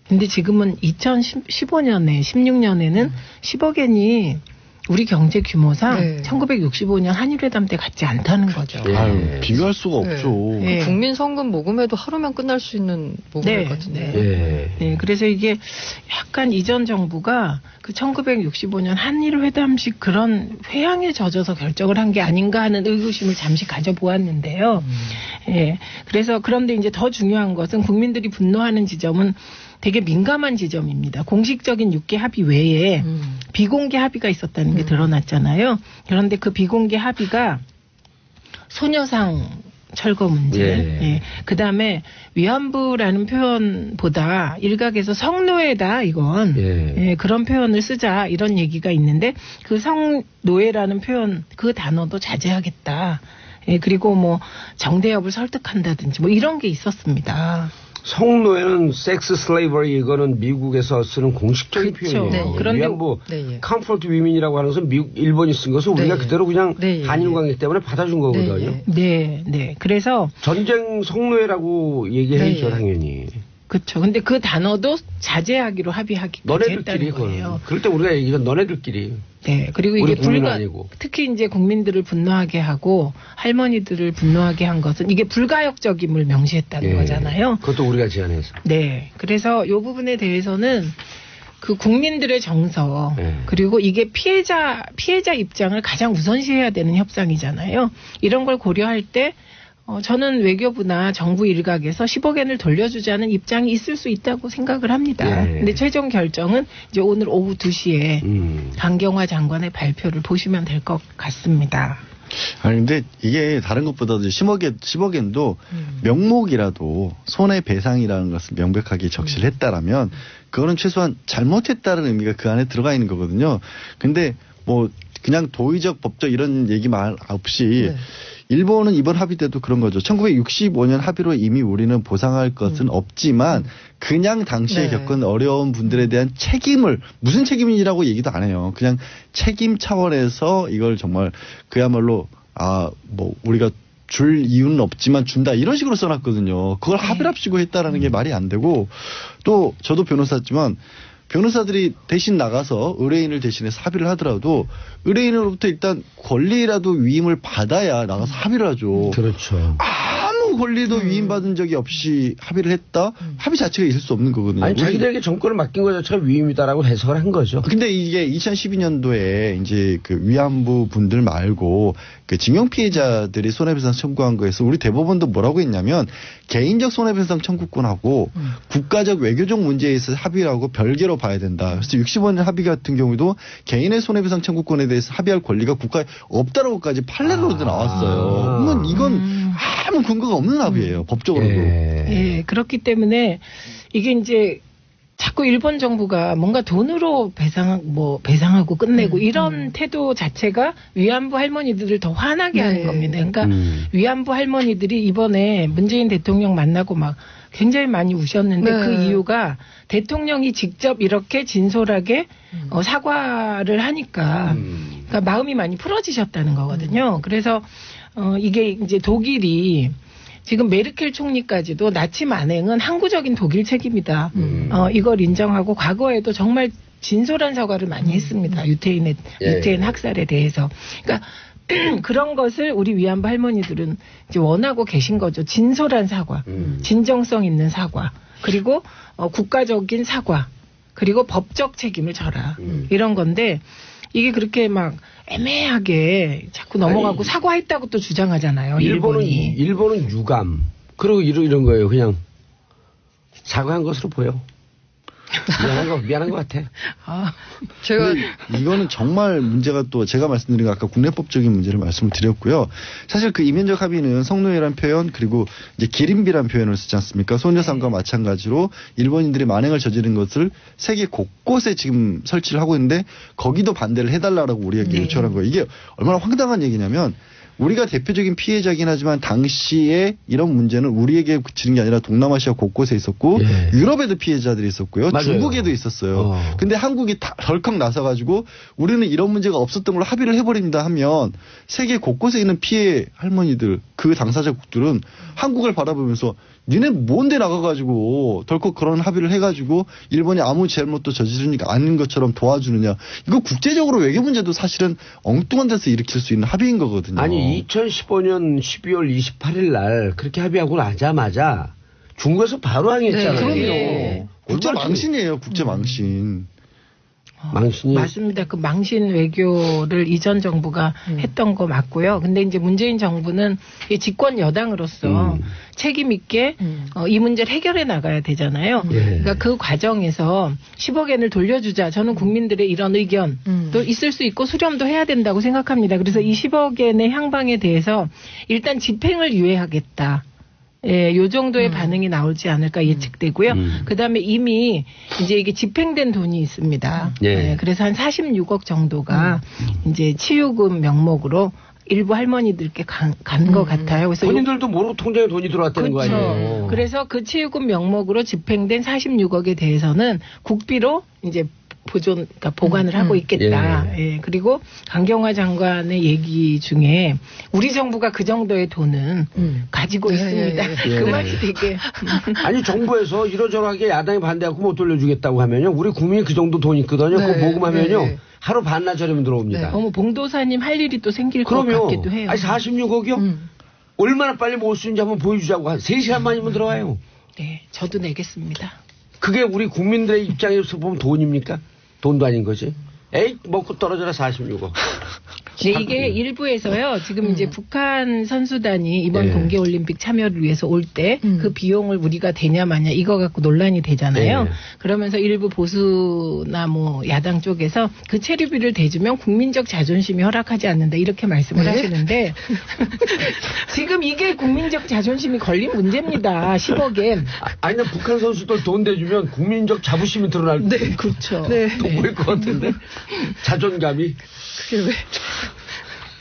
근데 지금은 2015년에 16년에는 10억 엔이 우리 경제 규모상 1965년 한일회담 때 같지 않다는 거죠. 아유, 비교할 수가 없죠. 네. 국민 성금 모금해도 하루면 끝날 수 있는 모금 같은데. 네, 그래서 이게 약간 이전 정부가 그 1965년 한일회담식 그런 회항에 젖어서 결정을 한 게 아닌가 하는 의구심을 잠시 가져보았는데요. 예, 그래서 그런데 이제 더 중요한 것은 국민들이 분노하는 지점은 되게 민감한 지점입니다. 공식적인 6개 합의 외에 비공개 합의가 있었다는 게 드러났잖아요. 그런데 그 비공개 합의가 소녀상 철거 문제, 예. 그다음에 위안부라는 표현보다 일각에서 성노예다 이건 예, 그런 표현을 쓰자 이런 얘기가 있는데 그 성노예라는 표현 그 단어도 자제하겠다. 예, 그리고 뭐 정대협을 설득한다든지 뭐 이런 게 있었습니다. 성노예는 섹스 슬레이버리 이거는 미국에서 쓰는 공식적인 그렇죠. 표현이에요. 네. 그런데 위안부 컴포트 위민이라고 하는 것은 미국 일본이 쓴 것을 우리가 그대로 그냥 한일 관계 때문에 받아준 거거든요. 네. 그래서 전쟁 성노예라고 얘기해야죠 당연히. 그렇죠. 근데 그 단어도 자제하기로 합의하기까지 너네들끼리 했다는 거예요. 그럴 때 우리가 얘기한 너네들끼리. 네. 그리고 이게 특히 이제 국민들을 분노하게 하고 할머니들을 분노하게 한 것은 이게 불가역적임을 명시했다는 거잖아요. 그것도 우리가 제안해서. 네. 그래서 이 부분에 대해서는 그 국민들의 정서 그리고 이게 피해자 입장을 가장 우선시해야 되는 협상이잖아요. 이런 걸 고려할 때 저는 외교부나 정부 일각에서 10억 엔을 돌려주자는 입장이 있을 수 있다고 생각을 합니다. 근데 최종 결정은 이제 오늘 오후 2시에 강경화 장관의 발표를 보시면 될 것 같습니다. 아니 근데 이게 다른 것보다도 10억 엔도 명목이라도 손해배상이라는 것을 명백하게 적시를 했다라면 그거는 최소한 잘못했다는 의미가 그 안에 들어가 있는 거거든요. 근데 뭐 그냥 도의적 법적 이런 얘기 말 없이 일본은 이번 합의 때도 그런 거죠. 1965년 합의로 이미 우리는 보상할 것은 없지만 그냥 당시에 겪은 어려운 분들에 대한 책임을 무슨 책임이라고 얘기도 안 해요. 그냥 책임 차원에서 이걸 정말 그야말로 뭐 우리가 줄 이유는 없지만 준다 이런 식으로 써놨거든요. 그걸 합의랍시고 했다라는 게 말이 안 되고 또 저도 변호사지만 변호사들이 대신 나가서 의뢰인을 대신해서 합의를 하더라도 의뢰인으로부터 일단 권리라도 위임을 받아야 나가서 합의를 하죠. 그렇죠. 아무 권리도 위임받은 적이 없이 합의를 했다? 합의 자체가 있을 수 없는 거거든요. 아니 자기들에게 정권을 맡긴 것 자체가 위임이다라고 해석을 한 거죠. 근데 이게 2012년도에 이제 그 위안부 분들 말고 그 징용 피해자들이 손해배상 청구한 거에서 우리 대법원도 뭐라고 했냐면 개인적 손해배상 청구권하고 국가적 외교적 문제에 있어서 합의라고 별개로 봐야 된다. 그래서 65년 합의 같은 경우도 개인의 손해배상 청구권에 대해서 합의할 권리가 국가에 없다라고까지 판례로도 나왔어요. 그러면 이건 아무 근거가 없는 합의예요. 법적으로도. 예, 그렇기 때문에 이게 이제 자꾸 일본 정부가 뭔가 돈으로 배상하고 끝내고 이런 태도 자체가 위안부 할머니들을 더 화나게 하는 겁니다. 그러니까 위안부 할머니들이 이번에 문재인 대통령 만나고 막 굉장히 많이 우셨는데 그 이유가 대통령이 직접 이렇게 진솔하게 사과를 하니까 그러니까 마음이 많이 풀어지셨다는 거거든요. 그래서 이게 이제 독일이 지금 메르켈 총리까지도 나치 만행은 항구적인 독일 책임이다. 이걸 인정하고 과거에도 정말 진솔한 사과를 많이 했습니다. 유태인 학살에 대해서. 그러니까 그런 것을 우리 위안부 할머니들은 이제 원하고 계신 거죠. 진솔한 사과, 진정성 있는 사과, 그리고 국가적인 사과, 그리고 법적 책임을 져라. 이런 건데 이게 그렇게 막 애매하게 자꾸 넘어가고 아니, 사과했다고 또 주장하잖아요. 일본은 유감. 그리고 이런 거예요. 그냥 사과한 것으로 보여. 미안한 것 같아. 제가 이거는 정말 문제가 또 제가 말씀드린 거 아까 국내법적인 문제를 말씀을 드렸고요. 사실 그 이면적 합의는 성노예란 표현 그리고 이제 기린비란 표현을 쓰지 않습니까? 소녀상과 마찬가지로 일본인들이 만행을 저지른 것을 세계 곳곳에 지금 설치를 하고 있는데 거기도 반대를 해달라고 우리에게 요청한 거예요. 이게 얼마나 황당한 얘기냐면 우리가 대표적인 피해자긴 하지만 당시에 이런 문제는 우리에게 그치는 게 아니라 동남아시아 곳곳에 있었고 유럽에도 피해자들이 있었고요. 맞아요. 중국에도 있었어요. 근데 한국이 덜컥 나서가지고 우리는 이런 문제가 없었던 걸로 합의를 해버립니다 하면 세계 곳곳에 있는 피해 할머니들 그 당사자국들은 한국을 바라보면서 니네 뭔데 나가가지고 덜컥 그런 합의를 해가지고 일본이 아무 잘못도 저지르니까 아닌 것처럼 도와주느냐. 이거 국제적으로 외교 문제도 사실은 엉뚱한 데서 일으킬 수 있는 합의인 거거든요. 아니 2015년 12월 28일 날 그렇게 합의하고 나자마자 중국에서 바로 항의했잖아요. 그럼요. 국제 망신이에요. 국제 망신. 망신이 맞습니다. 그 망신 외교를 이전 정부가 했던 거 맞고요. 근데 이제 문재인 정부는 집권 여당으로서 책임 있게 이 문제를 해결해 나가야 되잖아요. 그러니까 그 과정에서 10억엔을 돌려주자. 저는 국민들의 이런 의견도 있을 수 있고 수렴도 해야 된다고 생각합니다. 그래서 이 10억엔의 향방에 대해서 일단 집행을 유예하겠다. 예, 요 정도의 반응이 나오지 않을까 예측되고요. 그다음에 이미 이제 이게 집행된 돈이 있습니다. 예, 그래서 한 46억 정도가 이제 치유금 명목으로 일부 할머니들께 간 것 같아요. 그래서 본인들도 모르고 통장에 돈이 들어왔다는 거 아니에요. 그래서 그 치유금 명목으로 집행된 46억에 대해서는 국비로 이제 그러니까 보관을 하고 있겠다. 예. 그리고 강경화 장관의 얘기 중에 우리 정부가 그 정도의 돈은 가지고 있습니다. 그 말이 되게 아니 정부에서 이러저러하게 야당이 반대하고 못 돌려주겠다고 하면요, 우리 국민이 그 정도 돈 있거든요. 그거 모금하면요 하루 반나절이면 들어옵니다. 어머 봉도사님 할 일이 또 생길 것 같기도 해요. 아니 46억이요? 얼마나 빨리 모을 수 있는지 한번 보여주자고 한 3시간 만이면 들어와요. 네, 저도 내겠습니다. 그게 우리 국민들의 입장에서 보면 돈입니까? 돈도 아닌 거지. 에이 먹고 떨어져라 46억. 네, 이게 일부에서요. 지금 이제 북한 선수단이 이번 동계올림픽 참여를 위해서 올 때 그 비용을 우리가 되냐 마냐 이거 갖고 논란이 되잖아요. 그러면서 일부 보수나 뭐 야당 쪽에서 그 체류비를 대주면 국민적 자존심이 허락하지 않는다 이렇게 말씀을 하시는데 지금 이게 국민적 자존심이 걸린 문제입니다. 10억엔. 아니 나 북한 선수들 돈 대주면 국민적 자부심이 드러날 때. 네, 그렇죠. 돋보일 것 같은데. 자존감이. 그게 왜?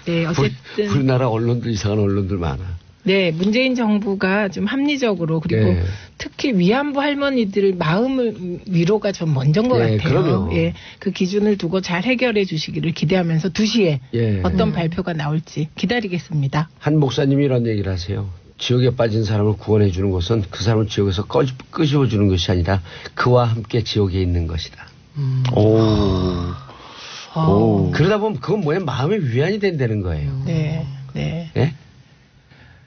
네, 어쨌든 우리나라 언론들 이상한 언론들 많아. 네, 문재인 정부가 좀 합리적으로 그리고 특히 위안부 할머니들 마음을 위로가 좀 먼저인 것 같아요. 그럼요. 예, 그 기준을 두고 잘 해결해 주시기를 기대하면서 2시에 어떤 발표가 나올지 기다리겠습니다. 한 목사님이 이런 얘기를 하세요. 지옥에 빠진 사람을 구원해 주는 것은 그 사람을 지옥에서 끄집어 주는 것이 아니라 그와 함께 지옥에 있는 것이다. 그러다 보면 그건 뭐야 마음의 위안이 된다는 거예요. 네. 예?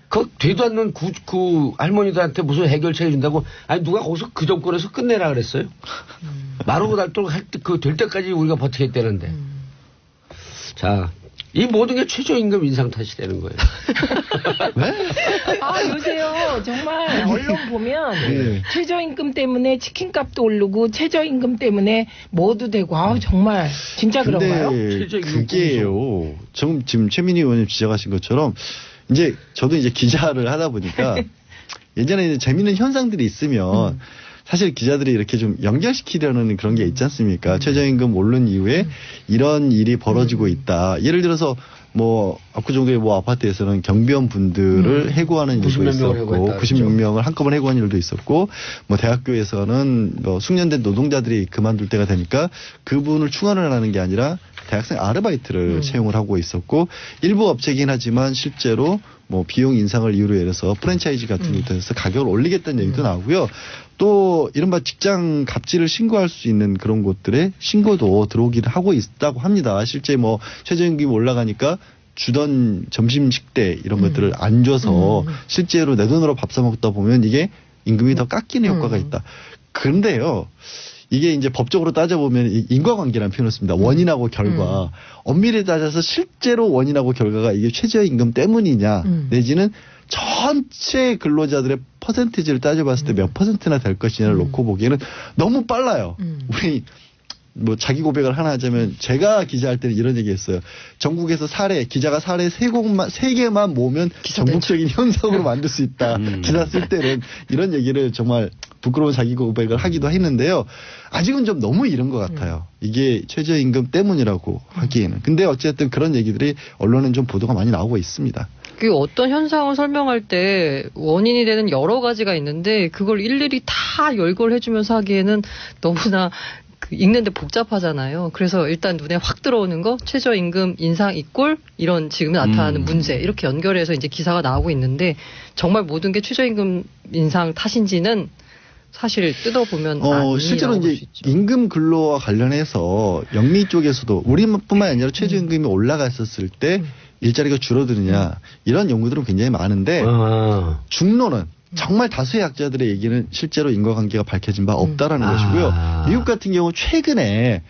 그 되도 않는 그 할머니들한테 무슨 해결책 해준다고 아니 누가 거기서 그 정권에서 끝내라 그랬어요. 마르고 닳도록 될 때까지 우리가 버티겠다는데. 자, 이 모든 게 최저임금 인상 탓이 되는 거예요. 아, 요새요, 정말, 언론 보면, 최저임금 때문에 치킨값도 오르고, 최저임금 때문에 뭐도 되고, 아우, 정말, 진짜 그런가요? 그게요. 지금 최민희 의원님 지적하신 것처럼, 이제, 저도 이제 기자를 하다 보니까, 예전에 이제 재밌는 현상들이 있으면, 사실 기자들이 이렇게 좀 연결시키려는 그런 게 있지 않습니까? 최저임금 오른 이후에 이런 일이 벌어지고 있다. 예를 들어서 뭐 압구정도의 뭐 아파트에서는 경비원 분들을 해고하는 일도 90몇 명을 있었고 해고했다 96명을 한꺼번에 해고한 일도 있었고 뭐 대학교에서는 뭐 숙련된 노동자들이 그만둘 때가 되니까 그분을 충원을 하는 게 아니라 대학생 아르바이트를 채용을 하고 있었고 일부 업체이긴 하지만 실제로 뭐 비용 인상을 이유로 해서 프랜차이즈 같은 것에서 가격을 올리겠다는 얘기도 나오고요. 또 이른바 직장 갑질을 신고할 수 있는 그런 곳들에 신고도 들어오기를 하고 있다고 합니다. 실제 뭐 최저임금이 올라가니까 주던 점심 식대 이런 것들을 안 줘서 실제로 내 돈으로 밥 사 먹다 보면 이게 임금이 더 깎이는 효과가 있다. 그런데요. 이게 이제 법적으로 따져보면 인과관계라는 표현을 씁니다. 원인하고 결과. 엄밀히 따져서 실제로 원인하고 결과가 이게 최저임금 때문이냐 내지는 전체 근로자들의 퍼센티지를 따져봤을 때 몇 퍼센트나 될 것이냐를 놓고 보기에는 너무 빨라요. 우리 뭐 자기 고백을 하나 하자면 제가 기자할 때는 이런 얘기했어요. 전국에서 기자가 사례 3개만 모으면 전국적인 현상으로 만들 수 있다. 기사 쓸 때는 이런 얘기를 정말 부끄러운 자기 고백을 하기도 했는데요. 아직은 좀 너무 이른 것 같아요. 이게 최저임금 때문이라고 하기에는. 근데 어쨌든 그런 얘기들이 언론은 좀 보도가 많이 나오고 있습니다. 그 어떤 현상을 설명할 때 원인이 되는 여러 가지가 있는데 그걸 일일이 다 열거해주면서 하기에는 너무나 읽는데 복잡하잖아요. 그래서 일단 눈에 확 들어오는 거 최저임금 인상 이꼴 이런 지금 나타나는 문제 이렇게 연결해서 이제 기사가 나오고 있는데 정말 모든 게 최저임금 인상 탓인지는 사실 뜯어보면 실제로 이제 임금 근로와 관련해서 영미 쪽에서도 우리뿐만 아니라 최저임금이 올라갔었을 때 일자리가 줄어드느냐 이런 연구들은 굉장히 많은데 중론은 정말 다수의 학자들의 얘기는 실제로 인과관계가 밝혀진 바 없다라는 것이고요. 미국 같은 경우 최근에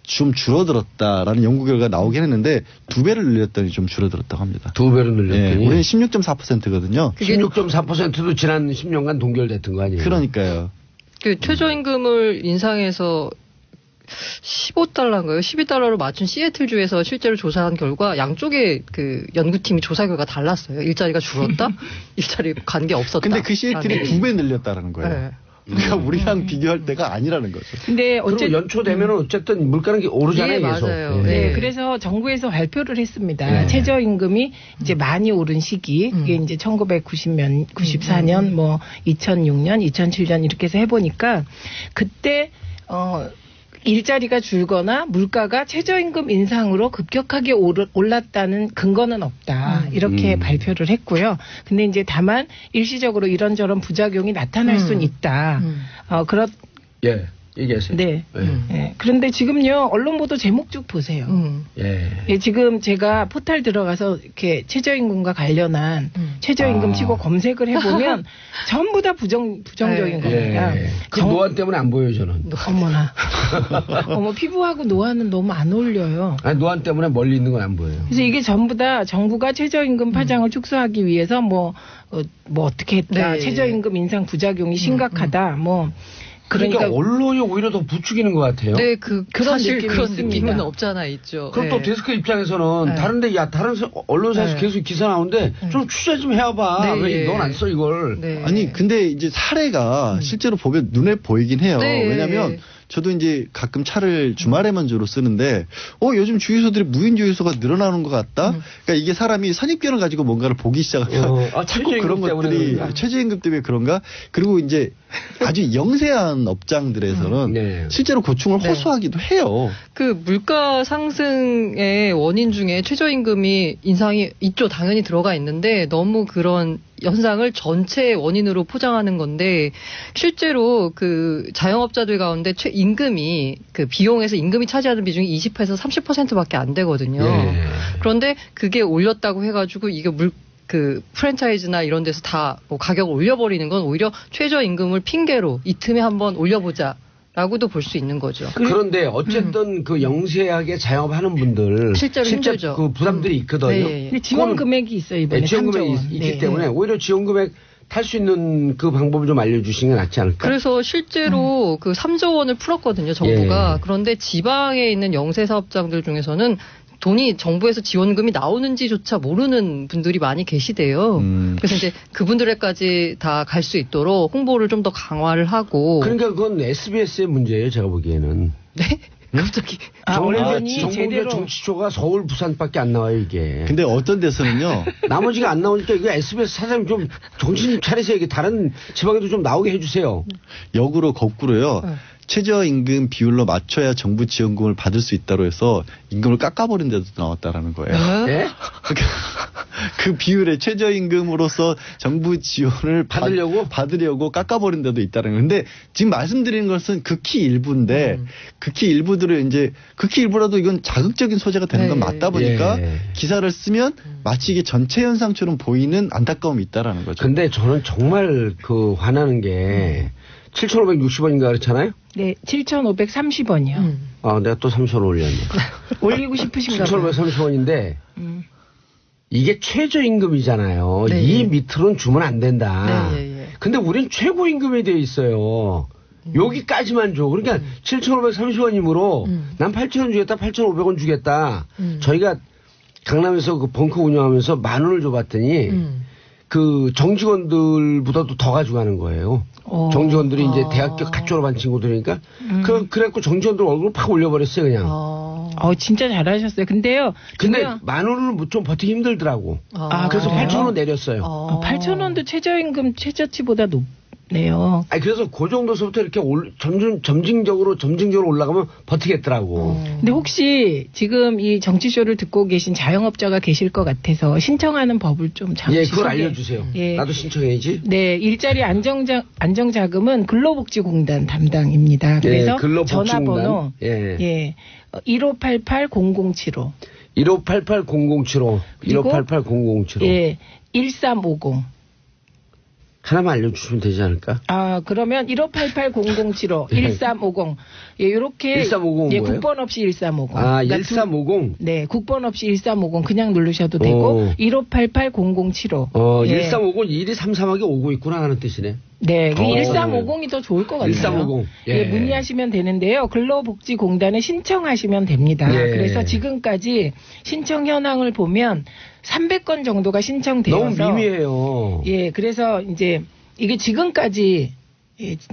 좀 줄어들었다라는 연구 결과가 나오긴 했는데 2배를 늘렸더니 좀 줄어들었다고 합니다. 2배로 늘렸더니? 네, 우리는 16.4%거든요. 16.4%도 지난 10년간 동결됐던 거 아니에요? 그러니까요. 그 최저임금을 인상해서 15달러인가요? 12달러로 맞춘 시애틀주에서 실제로 조사한 결과 양쪽의 그 연구팀이 조사 결과 달랐어요. 일자리가 줄었다? 일자리 관계 없었다. 근데 그 시애틀이 2배 늘렸다는 거예요. 네. 그러니까 우리랑 비교할 때가 아니라는 거죠. 근데 그리고 연초 되면은 어쨌든 물가는 게 오르잖아요. 네, 계속. 맞아요. 네, 그래서 정부에서 발표를 했습니다. 최저임금이 이제 많이 오른 시기, 그게 이제 1994년, 뭐 2006년, 2007년 이렇게 해서 해보니까 그때 일자리가 줄거나 물가가 최저임금 인상으로 급격하게 올랐다는 근거는 없다. 이렇게 발표를 했고요. 근데 이제 다만 일시적으로 이런저런 부작용이 나타날 수는 있다. 예. 얘기하세요. 네. 네. 그런데 지금요, 언론 보도 제목 쭉 보세요. 예, 지금 제가 포털 들어가서 이렇게 최저임금과 관련한 최저임금 치고 검색을 해보면 전부 다 부정적인 겁니다. 그 노안 때문에 안 보여요, 저는. 어머나. 피부하고 노안은 너무 안 어울려요. 아니, 노안 때문에 멀리 있는 건 안 보여요. 그래서 이게 전부 다 정부가 최저임금 파장을 축소하기 위해서 뭐 어떻게 했다. 최저임금 인상 부작용이 심각하다. 그러니까 언론이 오히려 더 부추기는 것 같아요. 네, 그런 느낌은 없잖아 있죠. 그럼 또 데스크 입장에서는 다른 언론사에서 계속 기사 나오는데 좀 취재 좀 해와봐. 왜 넌 안 써 이걸? 아니 근데 이제 사례가 실제로 보면 눈에 보이긴 해요. 왜냐하면 저도 이제 가끔 차를 주말에만 주로 쓰는데, 요즘 주유소들이 무인 주유소가 늘어나는 것 같다? 그러니까 이게 사람이 선입견을 가지고 뭔가를 보기 시작하면 자꾸 그런 것들이 최저임금 때문에 그런가? 그리고 이제 아주 영세한 업장들에서는 실제로 고충을 호소하기도 해요. 그 물가 상승의 원인 중에 최저임금이 인상이 있죠. 당연히 들어가 있는데 너무 그런 현상을 전체 원인으로 포장하는 건데 실제로 그 자영업자들 가운데 임금이 그 비용에서 임금이 차지하는 비중이 20%에서 30%밖에 안 되거든요. 그런데 그게 올렸다고 해가지고 이게 그 프랜차이즈나 이런 데서 다 뭐 가격을 올려버리는 건 오히려 최저임금을 핑계로 이 틈에 한번 올려보자. 라고도 볼 수 있는 거죠. 그런데 어쨌든 그 영세하게 자영업하는 분들 실제 힘들죠. 그 부담들이 있거든요. 근데 지원 금액이 있어요 이번에. 지원 금액이 있기 때문에 오히려 지원 금액 탈 수 있는 그 방법을 좀 알려주시는 게 낫지 않을까? 그래서 실제로 그 3조 원을 풀었거든요 정부가. 그런데 지방에 있는 영세 사업장들 중에서는 돈이 정부에서 지원금이 나오는지조차 모르는 분들이 많이 계시대요. 그래서 이제 그분들에까지 다 갈 수 있도록 홍보를 좀 더 강화를 하고. 그러니까 그건 SBS의 문제예요. 제가 보기에는. 네? 갑자기. 제대로 정치쇼가 서울, 부산밖에 안 나와요, 이게. 근데 어떤 데서는요. 나머지가 안 나오니까 이거 SBS 사장님 좀 정신 차리세요. 이게 다른 지방에도 좀 나오게 해주세요. 역으로 거꾸로요. 최저임금 비율로 맞춰야 정부 지원금을 받을 수 있다고 해서 임금을 깎아버린 데도 나왔다라는 거예요. 예? 그 비율에 최저임금으로서 정부 지원을 받으려고 깎아버린 데도 있다는 거예요. 근데 지금 말씀드리는 것은 극히 일부인데 극히 일부들을 이제 극히 일부라도 이건 자극적인 소재가 되는 건 맞다 보니까 기사를 쓰면 마치 이게 전체 현상처럼 보이는 안타까움이 있다라는 거죠. 근데 저는 정말 화나는 게 7,560원인가 그렇잖아요? 네, 7,530원이요. 아, 내가 또 3,000원 올렸네. 올리고 싶으신가 봐요. 7,530원인데 이게 최저임금이잖아요. 네. 이 밑으로는 주면 안 된다. 네. 근데 우린 최고임금에 되어 있어요. 여기까지만 줘. 그러니까 7,530원이므로 난 8,000원 주겠다, 8,500원 주겠다. 저희가 강남에서 그 벙커 운영하면서 10,000원을 줘봤더니 그 정직원들보다도 더 가져가는 거예요. 정직원들이 이제 대학교 갓 졸업한 친구들이니까 그래갖고 정직원들 얼굴을 팍 올려버렸어요 그냥. 진짜 잘하셨어요. 근데 10,000원을 좀 버티기 힘들더라고. 그래서 그래요? 8,000원 내렸어요. 8,000원도 최저임금 최저치보다 높네요. 아니 그래서 그 정도서부터 이렇게 점진적으로 올라가면 버티겠더라고. 근데 혹시 지금 이 정치쇼를 듣고 계신 자영업자가 계실 것 같아서 신청하는 법을 좀 잠시 예, 그걸 알려주세요. 예. 나도 신청해야지. 네, 일자리 안정자금은 근로복지공단 담당입니다. 그래서 근로복지공단. 전화번호 예. 1588-0075 1588-0075 그리고 1588-0075 예, 1350 하나만 알려주시면 되지 않을까? 그러면 1588-0075 1350 예, 요렇게 1350 예, 뭐예요? 국번 없이 1350 그러니까 1350 네, 국번 없이 1350 그냥 누르셔도 되고 1588-0075 예. 1350 일이 삼삼하게 오고 있구나 하는 뜻이네. 네, 1350이 더 좋을 것 같아요. 1350. 예, 문의하시면 되는데요. 근로복지공단에 신청하시면 됩니다. 예. 그래서 지금까지 신청 현황을 보면 300건 정도가 신청되어서 너무 미미해요. 예, 그래서 이제 이게 지금까지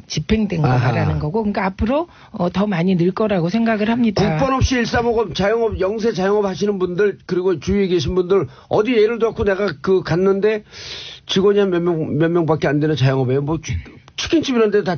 집행된 거라는 거고, 그러니까 앞으로 더 많이 늘 거라고 생각을 합니다. 국번 없이 1350 자영업 영세 자영업 하시는 분들 그리고 주위에 계신 분들 어디 예를 들어서 내가 갔는데 직원이 한 몇 명밖에 안 되는 자영업이에요. 뭐 치킨집 이런 데도 다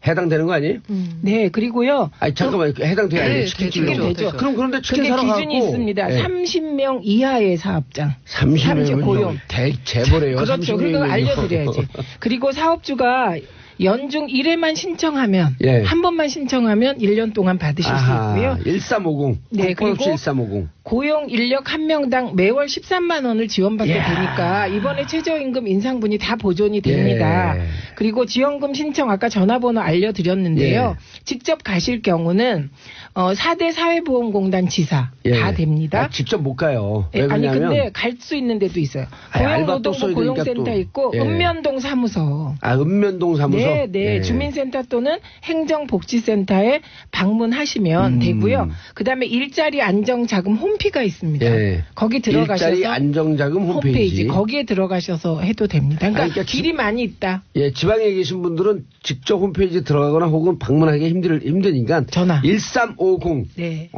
해당되는 거 아니에요? 네, 그리고요. 아니 잠깐만 해당돼야 돼요. 네, 치킨집 되죠. 그럼 그런데 치킨 근데 사러 가고 기준이 있습니다. 30명 이하의 사업장. 30명 고용. 재벌이에요. 그렇죠. 그거 알려드려야지. 그리고 사업주가 연중 1회만 신청하면 한 번만 신청하면 1년 동안 받으실 수 있고요. 1350. 네, 국번 없이 그리고 1350. 고용 인력 1명당 매월 13만 원을 지원받게 되니까 이번에 최저임금 인상분이 다 보존이 됩니다. 그리고 지원금 신청 아까 전화번호 알려드렸는데요. 직접 가실 경우는 4대 사회보험공단 지사 다 됩니다. 직접 못 가요. 왜 아니 그러냐면 근데 갈 수 있는 데도 있어요. 알바 또 써야 고용노동부 되니까 고용센터 또. 있고 은면동 사무소. 읍면동 사무소? 네. 주민센터 또는 행정복지센터에 방문하시면 되고요. 그다음에 일자리 안정자금 홈피가 있습니다. 거기 들어가셔서 일자리 안정자금 홈페이지. 거기에 들어가셔서 해도 됩니다. 그러니까 길이 많이 있다. 예, 지방에 계신 분들은 직접 홈페이지 들어가거나 혹은 방문하기 힘드니까 전화 1350. 네.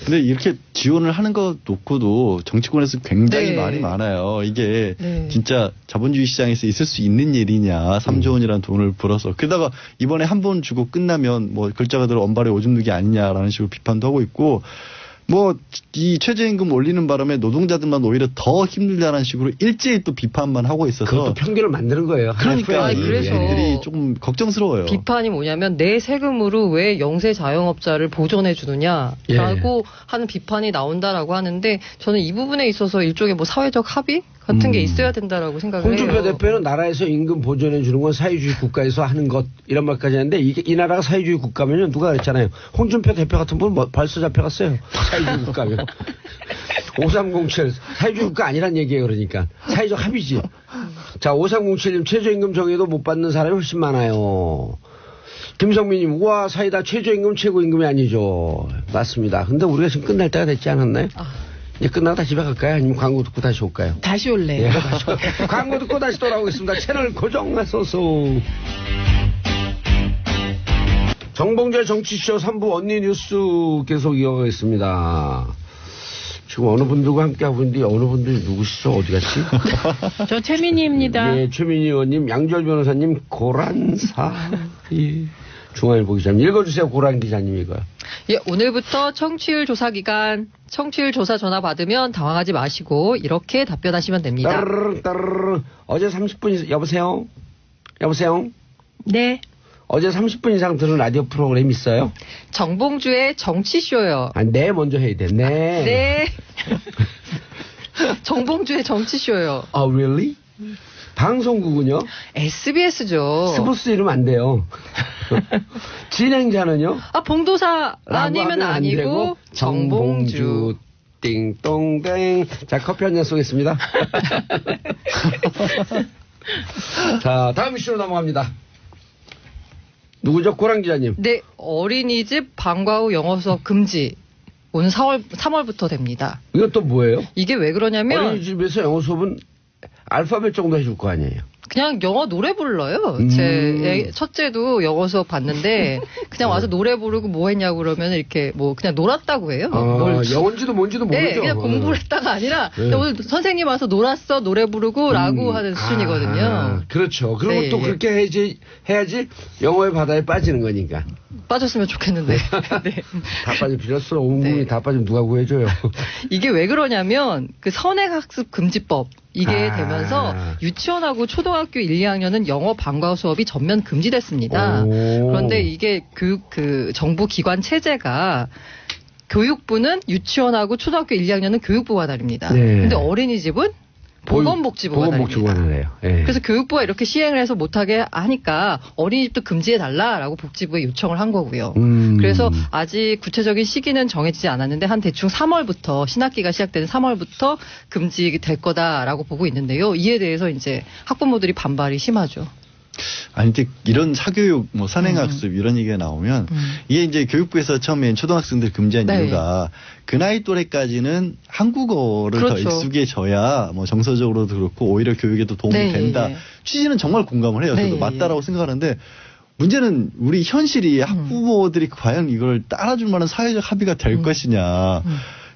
근데 이렇게 지원을 하는 것 놓고도 정치권에서 굉장히 말이 많아요. 이게 진짜 자본주의 시장에서 있을 수 있는 일이냐. 3조 원이라는 돈을 벌어서. 게다가 이번에 한 번 주고 끝나면 뭐 글자가 들어 언발에 오줌 누기 아니냐라는 식으로 비판도 하고 있고 뭐 이 최저임금 올리는 바람에 노동자들만 오히려 더 힘들다는 식으로 일제히 또 비판만 하고 있어서 그것도 편견을 만드는 거예요. 그러니까 그래서 얘들이 조금 걱정스러워요. 비판이 뭐냐면 내 세금으로 왜 영세 자영업자를 보존해 주느냐라고 하는 비판이 나온다라고 하는데 저는 이 부분에 있어서 일종의 뭐 사회적 합의 같은 게 있어야 된다라고 생각을 홍준표 해요. 대표는 나라에서 임금 보존해 주는 건 사회주의 국가에서 하는 것 이런 말까지 하는데 이 나라가 사회주의 국가면요 누가 그랬잖아요. 홍준표 대표 같은 분은 벌써 잡혀갔어요. 사회주의 국가면. 5307 사회주의 국가 아니란 얘기예요. 그러니까 사회적 합의지. 자 5307님 최저임금 정해도 못 받는 사람이 훨씬 많아요. 김성민님, 우와, 사이다 최저임금, 최고임금이 아니죠. 맞습니다. 근데 우리가 지금 끝날 때가 됐지 않았나요? 이제 끝나고 다시 집에 갈까요? 아니면 광고 듣고 다시 올까요? 다시 올래요. 예, 광고 듣고 다시 돌아오겠습니다. 채널 고정하소서. 정봉재 정치쇼 3부 언니 뉴스 계속 이어가겠습니다. 지금 어느 분들과 함께 하고 있는데 어느 분들이 누구시죠? 어디 갔지? 저 최민희입니다. 예, 최민희 의원님, 양절 변호사님, 고란사. 예. 중앙일보 기자님 읽어주세요. 고란 기자님 이거. 예, 오늘부터 청취율 조사 기간, 청취율 조사 전화 받으면 당황하지 마시고 이렇게 답변하시면 됩니다. 따르르 어제 30분 여보세요? 여보세요? 네. 어제 30분 이상 들은 라디오 프로그램 있어요? 정봉주의 정치쇼요. 아, 네 먼저 해야 돼. 네. 네. 정봉주의 정치쇼요. 아, really? 방송국은요? SBS죠. 스포츠 이름 안 돼요. 진행자는요? 아, 봉도사 아니면 안 되고 아니고 정봉주. 띵동댕. 자, 커피 한 잔 쏘겠습니다. 자, 다음 이슈로 넘어갑니다. 누구죠? 고란 기자님. 네, 어린이집 방과 후 영어 수업 금지. 오는 3월부터 됩니다. 이것도 뭐예요? 이게 왜 그러냐면 어린이집에서 영어 수업은 알파벳 정도 해줄 거 아니에요? 그냥 영어 노래 불러요. 제 첫째도 영어 수업 봤는데 그냥 와서 노래 부르고 뭐 했냐고 그러면 이렇게 뭐 그냥 놀았다고 해요. 영어인지도 뭔지도 모르죠. 네, 그냥 공부를 했다가 아니라 오늘 선생님 와서 놀았어, 노래 부르고 라고 하는 수준이거든요. 그렇죠. 그리고 네, 또 그렇게 해야지 영어의 바다에 빠지는 거니까. 빠졌으면 좋겠는데. 네. 다 빠질 필요 없어. 온 국민이 다 빠지면 누가 구해줘요. 이게 왜 그러냐면 그 선행학습 금지법 이게 되면서 유치원하고 초등학교 1, 2학년은 영어 방과 후 수업이 전면 금지됐습니다. 그런데 이게 그 정부 기관 체제가 교육부는 유치원하고 초등학교 1, 2학년은 교육부가 다릅니다. 네. 근데 어린이집은 보건복지부가 다릅니다. 해요. 네. 그래서 교육부가 이렇게 시행을 해서 못하게 하니까 어린이집도 금지해달라라고 복지부에 요청을 한 거고요. 그래서 아직 구체적인 시기는 정해지지 않았는데 한 대충 3월부터 신학기가 시작되는 3월부터 금지될 거다라고 보고 있는데요. 이에 대해서 이제 학부모들이 반발이 심하죠. 아니, 이제 이런 사교육, 뭐 선행학습 이런 얘기가 나오면 이게 이제 교육부에서 처음엔 초등학생들 금지한 네. 이유가 그 나이 또래까지는 한국어를 그렇죠. 더 익숙해져야 뭐 정서적으로도 그렇고 오히려 교육에도 도움이 네, 된다. 네. 취지는 정말 공감을 해요. 저도 네, 맞다라고 생각하는데 문제는 우리 현실이 학부모들이 과연 이걸 따라줄 만한 사회적 합의가 될 것이냐.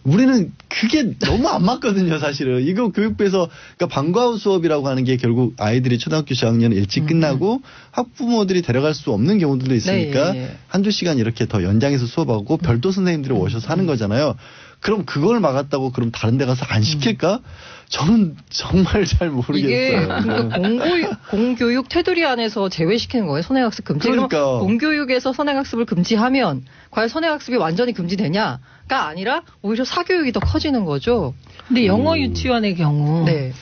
우리는 그게 너무 안 맞거든요, 사실은. 이거 교육부에서, 그러니까 방과 후 수업이라고 하는 게 결국 아이들이 초등학교 저학년 일찍 끝나고 학부모들이 데려갈 수 없는 경우들도 있으니까 네. 한두 시간 이렇게 더 연장해서 수업하고 별도 선생님들이 오셔서 하는 거잖아요. 그럼 그걸 막았다고 그럼 다른 데 가서 안 시킬까? 저는 정말 잘 이게 모르겠어요. 그러니까 공교육 테두리 안에서 제외시키는 거예요. 선행학습 금지. 그러니까. 그러면 공교육에서 선행학습을 금지하면 과연 선행학습이 완전히 금지되냐가 아니라 오히려 사교육이 더 커지는 거죠. 근데 영어 유치원의 경우 네.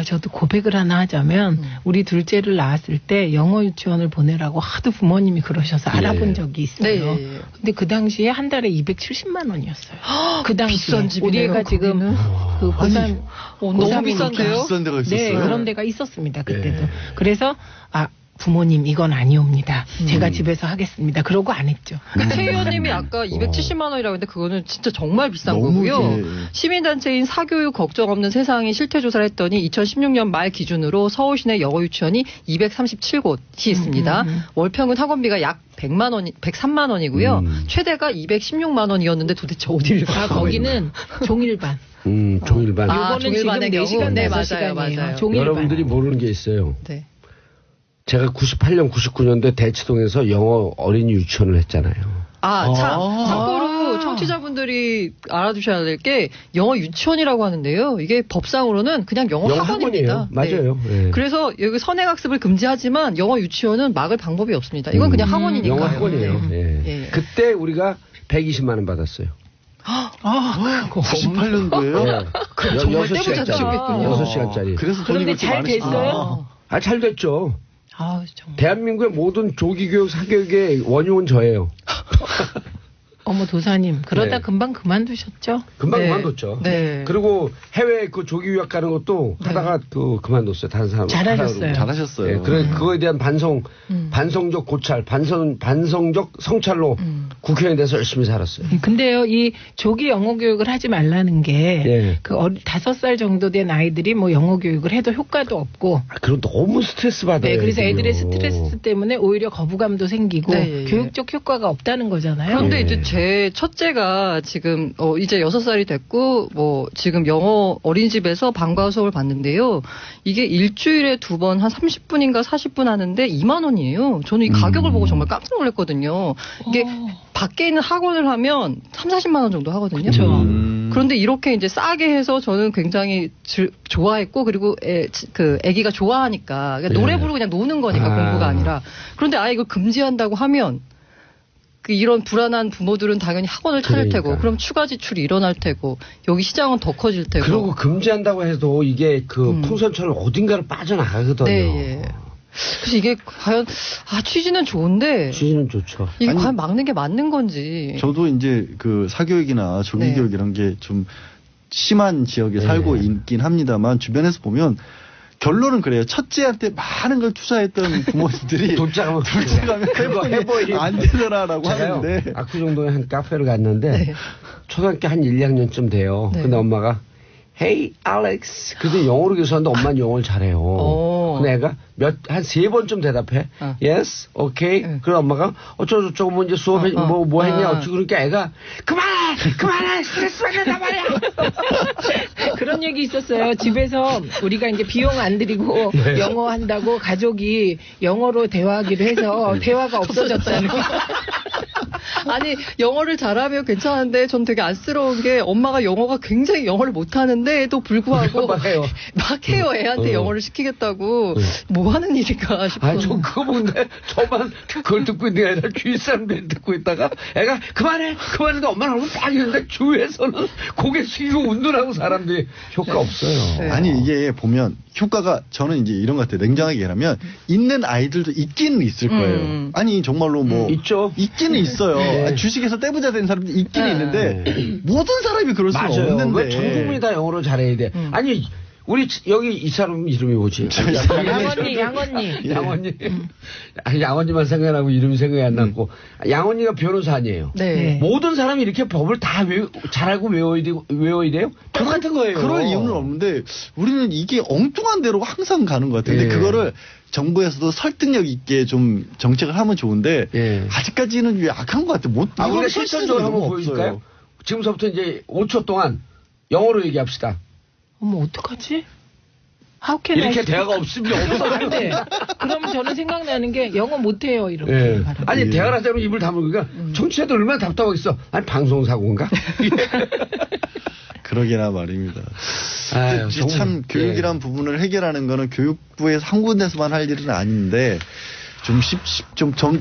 저도 고백을 하나 하자면 우리 둘째를 낳았을 때 영어 유치원을 보내라고 하도 부모님이 그러셔서 알아본 적이 있어요. 네. 근데 그 당시에 한 달에 270만 원이었어요. 그 당시에 비싼 집이네요, 우리 애가 지금 거기는. 그 고3 너무 비싼데요? 비싼 데가 있었어요. 네, 그런 데가 있었습니다. 그때도. 네. 그래서 부모님 이건 아니옵니다. 제가 집에서 하겠습니다. 그러고 안 했죠. 최 의원님이 아까 270만 원이라고 했는데 그거는 진짜 정말 비싼 너무 거고요. 예. 시민단체인 사교육 걱정 없는 세상이 실태조사를 했더니 2016년 말 기준으로 서울 시내 영어 유치원이 237곳이 있습니다. 월 평균 학원비가 약 103만 원이고요. 최대가 216만 원이었는데 도대체 어디를 가? 거기는 종일반. 종일반. 아, 요거는 종일반의 지금 4시간, 경우? 네, 5시간이에요. 맞아요. 종일반. 여러분들이 모르는 게 있어요. 네. 제가 98년, 99년도에 대치동에서 영어 어린이 유치원을 했잖아요. 참고로 청취자분들이 알아두셔야 될 게 영어 유치원이라고 하는데요. 이게 법상으로는 그냥 영어 학원입니다. 맞아요. 네. 네. 그래서 여기 선행학습을 금지하지만 영어 유치원은 막을 방법이 없습니다. 이건 그냥 학원이니까요. 영어 학원이에요. 네. 네. 예. 그때 우리가 120만 원 받았어요. 98년도예요? 정말 떼부자죠. 6시간짜리. 그래서 돈이 그런데 그렇게 잘 많으시구나. 됐어요? 잘 됐죠. 정말. 대한민국의 모든 조기교육, 사교육의 원흉은 저예요. 어머 도사님 그러다 네. 금방 그만두셨죠? 금방 네. 그만뒀죠. 네. 그리고 해외 그 조기 유학 가는 것도 하다가 그 그만뒀어요. 다른 사람. 잘하셨어요. 잘하셨어요. 네, 그거에 대한 반성적 고찰, 반성적 성찰로 국회의원이 돼서 열심히 살았어요. 근데요, 이 조기 영어 교육을 하지 말라는 게, 예. 그 5살 정도 된 아이들이 뭐 영어 교육을 해도 효과도 없고, 그럼 너무 스트레스 받아요. 네, 그래서 애들의 애들이요. 스트레스 때문에 오히려 거부감도 생기고, 네, 예. 교육적 효과가 없다는 거잖아요. 그런데 네. 이제 제 첫째가 지금 이제 6살이 됐고 뭐 지금 영어 어린이집에서 방과후 수업을 받는데요. 이게 일주일에 2번 한 30분인가 40분 하는데 2만 원이에요. 저는 이 가격을 보고 정말 깜짝 놀랐거든요. 이게 밖에 있는 학원을 하면 3, 40만 원 정도 하거든요. 그쵸. 그런데 이렇게 이제 싸게 해서 저는 굉장히 좋아했고 그리고 애기가 좋아하니까 그러니까 노래 부르고 그냥 노는 거니까 공부가 아니라 그런데 아예 이걸 금지한다고 하면 이런 불안한 부모들은 당연히 학원을 찾을 그러니까. 테고 그럼 추가 지출이 일어날 테고 여기 시장은 더 커질 테고 그리고 금지한다고 해도 이게 그 풍선처럼 어딘가를 빠져나가거든요. 네, 예. 그래서 이게 과연 취지는 좋은데 취지는 좋죠. 이게 과연 막는 게 맞는 건지. 저도 이제 그 사교육이나 조기교육 네. 이런 게 좀 심한 지역에 네. 살고 있긴 합니다만 주변에서 보면 결론은 그래요. 첫째한테 많은 걸 투자했던 부모님들이 둘째가 그거 해보이 안 되더라라고 제가요, 하는데 압구정동에 한 카페를 갔는데 네. 초등학교 한 1, 2학년쯤 돼요. 네. 근데 엄마가 Hey Alex. 근데 영어로 교수하는데 엄마는 영어를 잘해요. 근데 애가 한 3번쯤 대답해. Yes, okay. 네. 그래 엄마가 어쩌고저쩌고 뭐 이제 수업에 뭐 했냐 어쩌고 그러니까 애가 그만해 스트레스 받는단 말이야. 그런 얘기 있었어요. 집에서 우리가 이제 비용 안 들이고 네. 영어 한다고 가족이 영어로 대화하기로 해서 대화가 없어졌다는 거. 아니 영어를 잘하면 괜찮은데 전 되게 안쓰러운 게 엄마가 영어가 굉장히 영어를 못하는데도 불구하고 막 해요. 막 해요 애한테 영어를 시키겠다고 뭐 하는 일인가 싶은. 아니, 저 그거 보는데 저만 그걸 듣고 있는 게 아니라 주위 사람들이 듣고 있다가 애가 그만해도 엄마는 얼굴 빨개는데 주위에서는 고개 숙이고 운동하고 사람들이 효과 없어요. 네. 아니 이게 보면 효과가 저는 이제 이런 것 같아요. 냉정하게 얘기하면 있는 아이들도 있기는 있을 거예요. 아니 정말로 뭐 있죠. 있기는 있어요. 네. 아니, 주식에서 떼부자 된 사람들이 있기는 네. 있는데 모든 사람이 그럴 수는 맞아요. 없는데 왜 전 국민이 다 영어를 잘해야 돼? 아니 우리 여기 이 사람 이름이 뭐지? 양언니. 양언니. 아니, 양언니만 생각나고 이름이 생각이 안 나고 양언니가 변호사 아니에요. 네. 모든 사람이 이렇게 법을 다 잘 알고 외워야 돼요? 똑같은 거예요. 그럴 이유는 없는데 우리는 이게 엉뚱한 대로 항상 가는 것 같아요. 근데 예. 그거를 정부에서도 설득력 있게 좀 정책을 하면 좋은데 예. 아직까지는 약한 것 같아요. 우리가 실천적으로 한번 보여줄까요? 지금서부터 이제 5초 동안 영어로 얘기합시다. 어머 어떡하지? How can 이렇게 I 대화가 없으면 없어. 안 돼. 그럼 저는 생각나는 게 영어 못해요 이렇게 예. 말하면. 아니 대화를 하자면 입을 다물니까 청취자들 얼마나 답답하겠어. 아니 방송사고인가? 그러게나 말입니다. 아유, 참 정말, 교육이란 부분을 해결하는 거는 교육부에서 한 군데서만 할 일은 아닌데 좀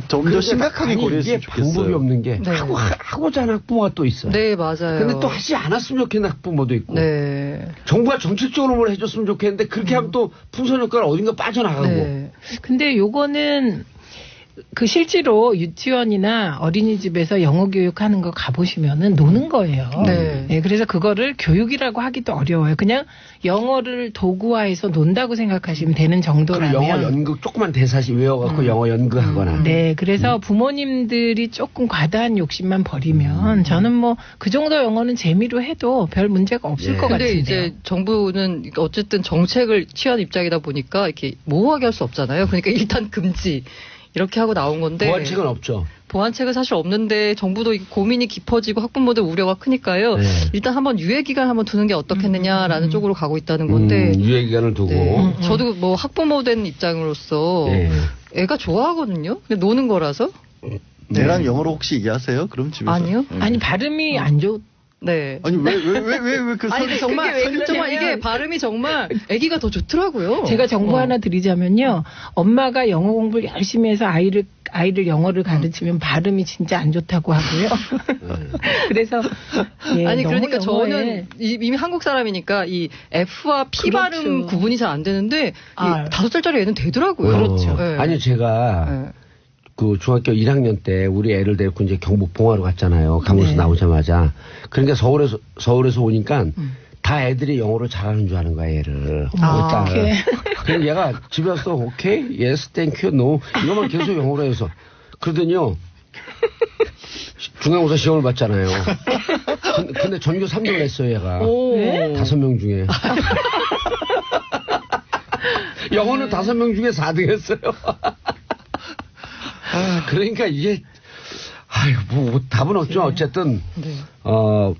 더 심각하게 아니, 고려했으면 이게 좋겠어요. 방법이 없는 게 네. 하고자 하는 학부모가 또 있어요. 네 맞아요. 근데 또 하지 않았으면 좋겠는 학부모도 있고. 네. 정부가 정책적으로 뭘 해줬으면 좋겠는데 그렇게 하면 또 풍선 효과가 어딘가 빠져나가고. 네. 근데 요거는 그 실제로 유치원이나 어린이집에서 영어 교육하는 거 가보시면은 노는 거예요. 네. 네, 그래서 그거를 교육이라고 하기도 어려워요. 그냥 영어를 도구화해서 논다고 생각하시면 되는 그럼 정도라면. 영어 연극 조그만 대사씩 외워갖고 영어 연극하거나. 네, 그래서 부모님들이 조금 과다한 욕심만 버리면 저는 뭐 그 정도 영어는 재미로 해도 별 문제가 없을 네. 것 근데 같은데요. 이제 정부는 어쨌든 정책을 취한 입장이다 보니까 이렇게 모호하게 할 수 없잖아요. 그러니까 일단 금지. 이렇게 하고 나온 건데 보완책은 없죠. 보완책은 사실 없는데 정부도 고민이 깊어지고 학부모들 우려가 크니까요. 네. 일단 한번 유예 기간 한번 두는 게 어떻겠느냐라는 쪽으로 가고 있다는 건데. 유예 기간을 두고. 네. 저도 뭐 학부모 된 입장으로서 네. 애가 좋아하거든요. 그냥 노는 거라서. 얘랑 영어로 혹시 얘기하세요? 그럼 집에서? 아니요. 네. 아니 발음이 안 좋. 네. 아니 왜 아니 근데 정말 그게 왜 정말 그러냐면 이게 발음이 정말 아기가 더 좋더라고요. 제가 정보 하나 드리자면요. 엄마가 영어 공부를 열심히 해서 아이를 영어를 가르치면 발음이 진짜 안 좋다고 하고요. 그래서 예, 아니 너무 그러니까 영어에 저는 이미 한국 사람이니까 이 F와 P 그렇죠. 발음 구분이 잘 안 되는데 아. 5살짜리 애는 되더라고요. 그렇죠. 네. 아니 제가 네. 그 중학교 1학년 때 우리 애를 데리고 이제 경북 봉화로 갔잖아요. 강원에서 나오자마자. 그러니까 서울에서 오니까 다 애들이 영어를 잘하는 줄 아는 거야, 얘를. 오케이. 그래서 얘가 집에 와서 오케이, yes, thank you, no. 이것만 계속 영어로 해서. 그러더니요. 중간고사 시험을 봤잖아요. 근데 전교 3등을 했어요, 얘가. 네? 5명 중에. 영어는 5명 중에 4등 했어요. 그러니까 이게, 뭐 답은 없죠. 어쨌든,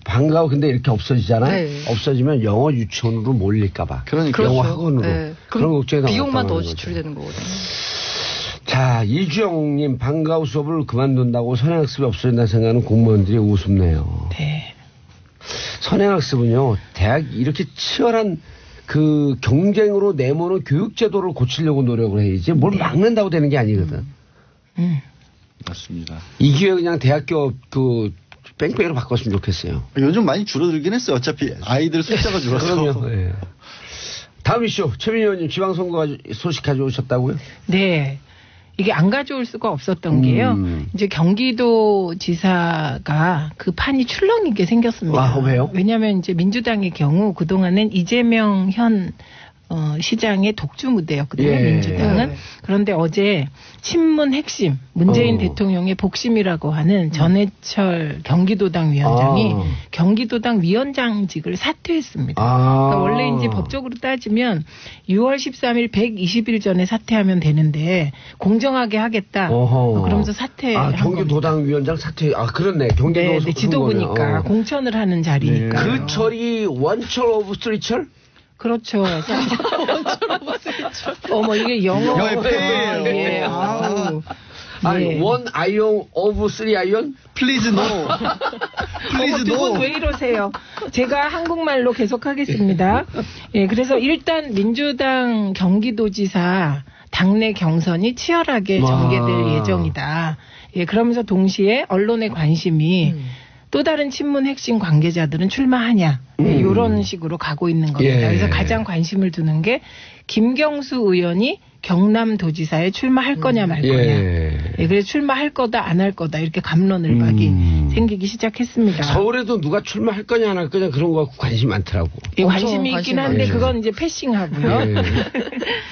방과후 근데 이렇게 없어지잖아요. 네. 없어지면 영어 유치원으로 몰릴까봐. 그러니까. 영어 학원으로. 네. 그런 걱정이 비용만 더 나왔다는 지출되는 거거든요. 자, 이주영님, 방과후 수업을 그만둔다고 선행학습이 없어진다는 생각하는 공무원들이 우습네요. 네. 선행학습은요, 대학 이렇게 치열한 그 경쟁으로 내모는 교육제도를 고치려고 노력을 해야지 뭘 막는다고 되는 게 아니거든. 맞습니다. 이 기회 그냥 대학교 그 뺑뺑이로 바꿨으면 좋겠어요. 요즘 많이 줄어들긴 했어요. 어차피 아이들 숫자가 줄어서. 그럼요. 네. 다음 이슈, 최민희 의원님 지방선거 소식 가져오셨다고요? 네. 이게 안 가져올 수가 없었던 게요. 이제 경기도 지사가 그 판이 출렁이게 생겼습니다. 아, 왜요? 왜냐하면 이제 민주당의 경우 그동안은 이재명 현 시장의 독주 무대였거든요. 예. 민주당은. 그런데 어제 친문 핵심 문재인 대통령의 복심이라고 하는 전해철 경기도당 위원장이 경기도당 위원장직을 사퇴했습니다. 그러니까 원래 이제 법적으로 따지면 6월 13일 120일 전에 사퇴하면 되는데 공정하게 하겠다. 그러면서 사퇴한 경기도당 위원장 사퇴. 그렇네. 경기도 네, 지도부니까 공천을 하는 자리니까. 그 철이 원철 오브 쓰리철? 그렇죠. 어머 이게 영어의 폐예요. 예. 아니 네. 원 아이언 오브 쓰리 아이언? Please no. Please 두 no. 분 왜 이러세요? 제가 한국말로 계속하겠습니다. 예, 그래서 일단 민주당 경기도지사 당내 경선이 치열하게 전개될 예정이다. 예, 그러면서 동시에 언론의 관심이 또 다른 친문 핵심 관계자들은 출마하냐 이런 식으로 가고 있는 겁니다. 예. 그래서 가장 관심을 두는 게 김경수 의원이 경남도지사에 출마할 거냐 말 거냐. 예, 그래서 출마할 거다 안 할 거다 이렇게 갑론을박이 생기기 시작했습니다. 서울에도 누가 출마할 거냐 안 할 거냐 그런 거 관심이 많더라고. 예, 관심이 있긴 관심이 한데 많죠. 그건 이제 패싱하고요. 예.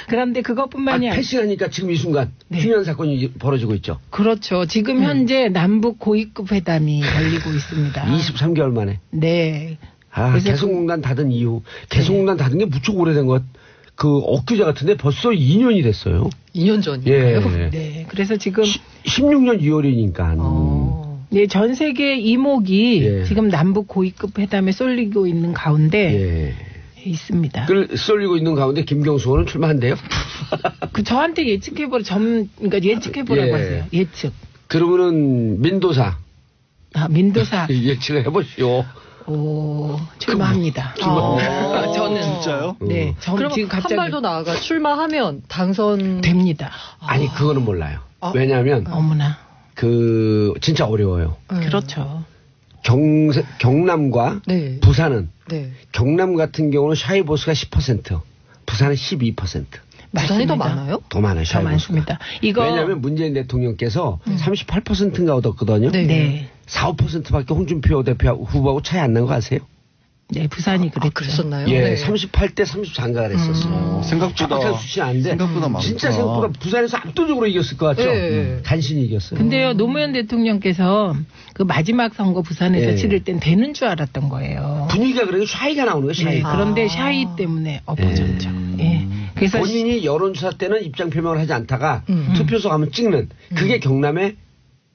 그런데 그것뿐만이 아니라 패싱하니까 지금 이 순간 중요한 사건이 벌어지고 있죠. 그렇죠. 지금 현재 남북 고위급 회담이 열리고 있습니다. 23개월 만에. 네. 그래서 개성공단 닫은 이후 개성공단 닫은 게 무척 오래된 것. 그 엊그제 같은데 벌써 2년이 됐어요. 2년 전이에요. 예. 네. 그래서 지금 16년 2월이니까. 네, 전 세계 이목이 예. 지금 남북 고위급 회담에 쏠리고 있는 가운데 있습니다. 쏠리고 있는 가운데 김경수 의원은 출마한대요. 그 저한테 그러니까 예측해보라고 예. 하세요. 예측. 그러면은 민도사. 민도사. 예측을 해보시오. 출마합니다. 저는 진짜요? 네, 저는 그럼 지금 갑자기 한 발 더 나아가 출마하면 당선 됩니다. 아니 그거는 몰라요. 왜냐하면 어머나. 진짜 어려워요. 그렇죠. 경남과 네. 부산은 네. 경남 같은 경우는 샤이보스가 10%, 부산은 12%. 부산이 더 맞습니다. 많아요? 더 많아요. 더 샤이보스가. 많습니다. 이거 왜냐하면 문재인 대통령께서 38%인가 얻었거든요. 네. 4, 5%밖에 홍준표 대표 후보하고 차이 안 난 거 아세요? 네, 부산이 그랬죠. 그랬었나요? 예, 네. 38대 34인가 그랬었어요. 생각보다 정확한 수치는 아닌데 생각보다 많구나. 진짜 생각보다 부산에서 압도적으로 이겼을 것 같죠? 네. 간신히 이겼어요. 근데요, 노무현 대통령께서 그 마지막 선거 부산에서 예. 치를 땐 되는 줄 알았던 거예요. 분위기가 그래도 샤이가 나오는 거예요. 샤이. 네, 그런데 샤이 때문에 엎어졌죠. 예. 그래서 본인이 여론조사 때는 입장 표명을 하지 않다가 투표소 가면 찍는 그게 경남에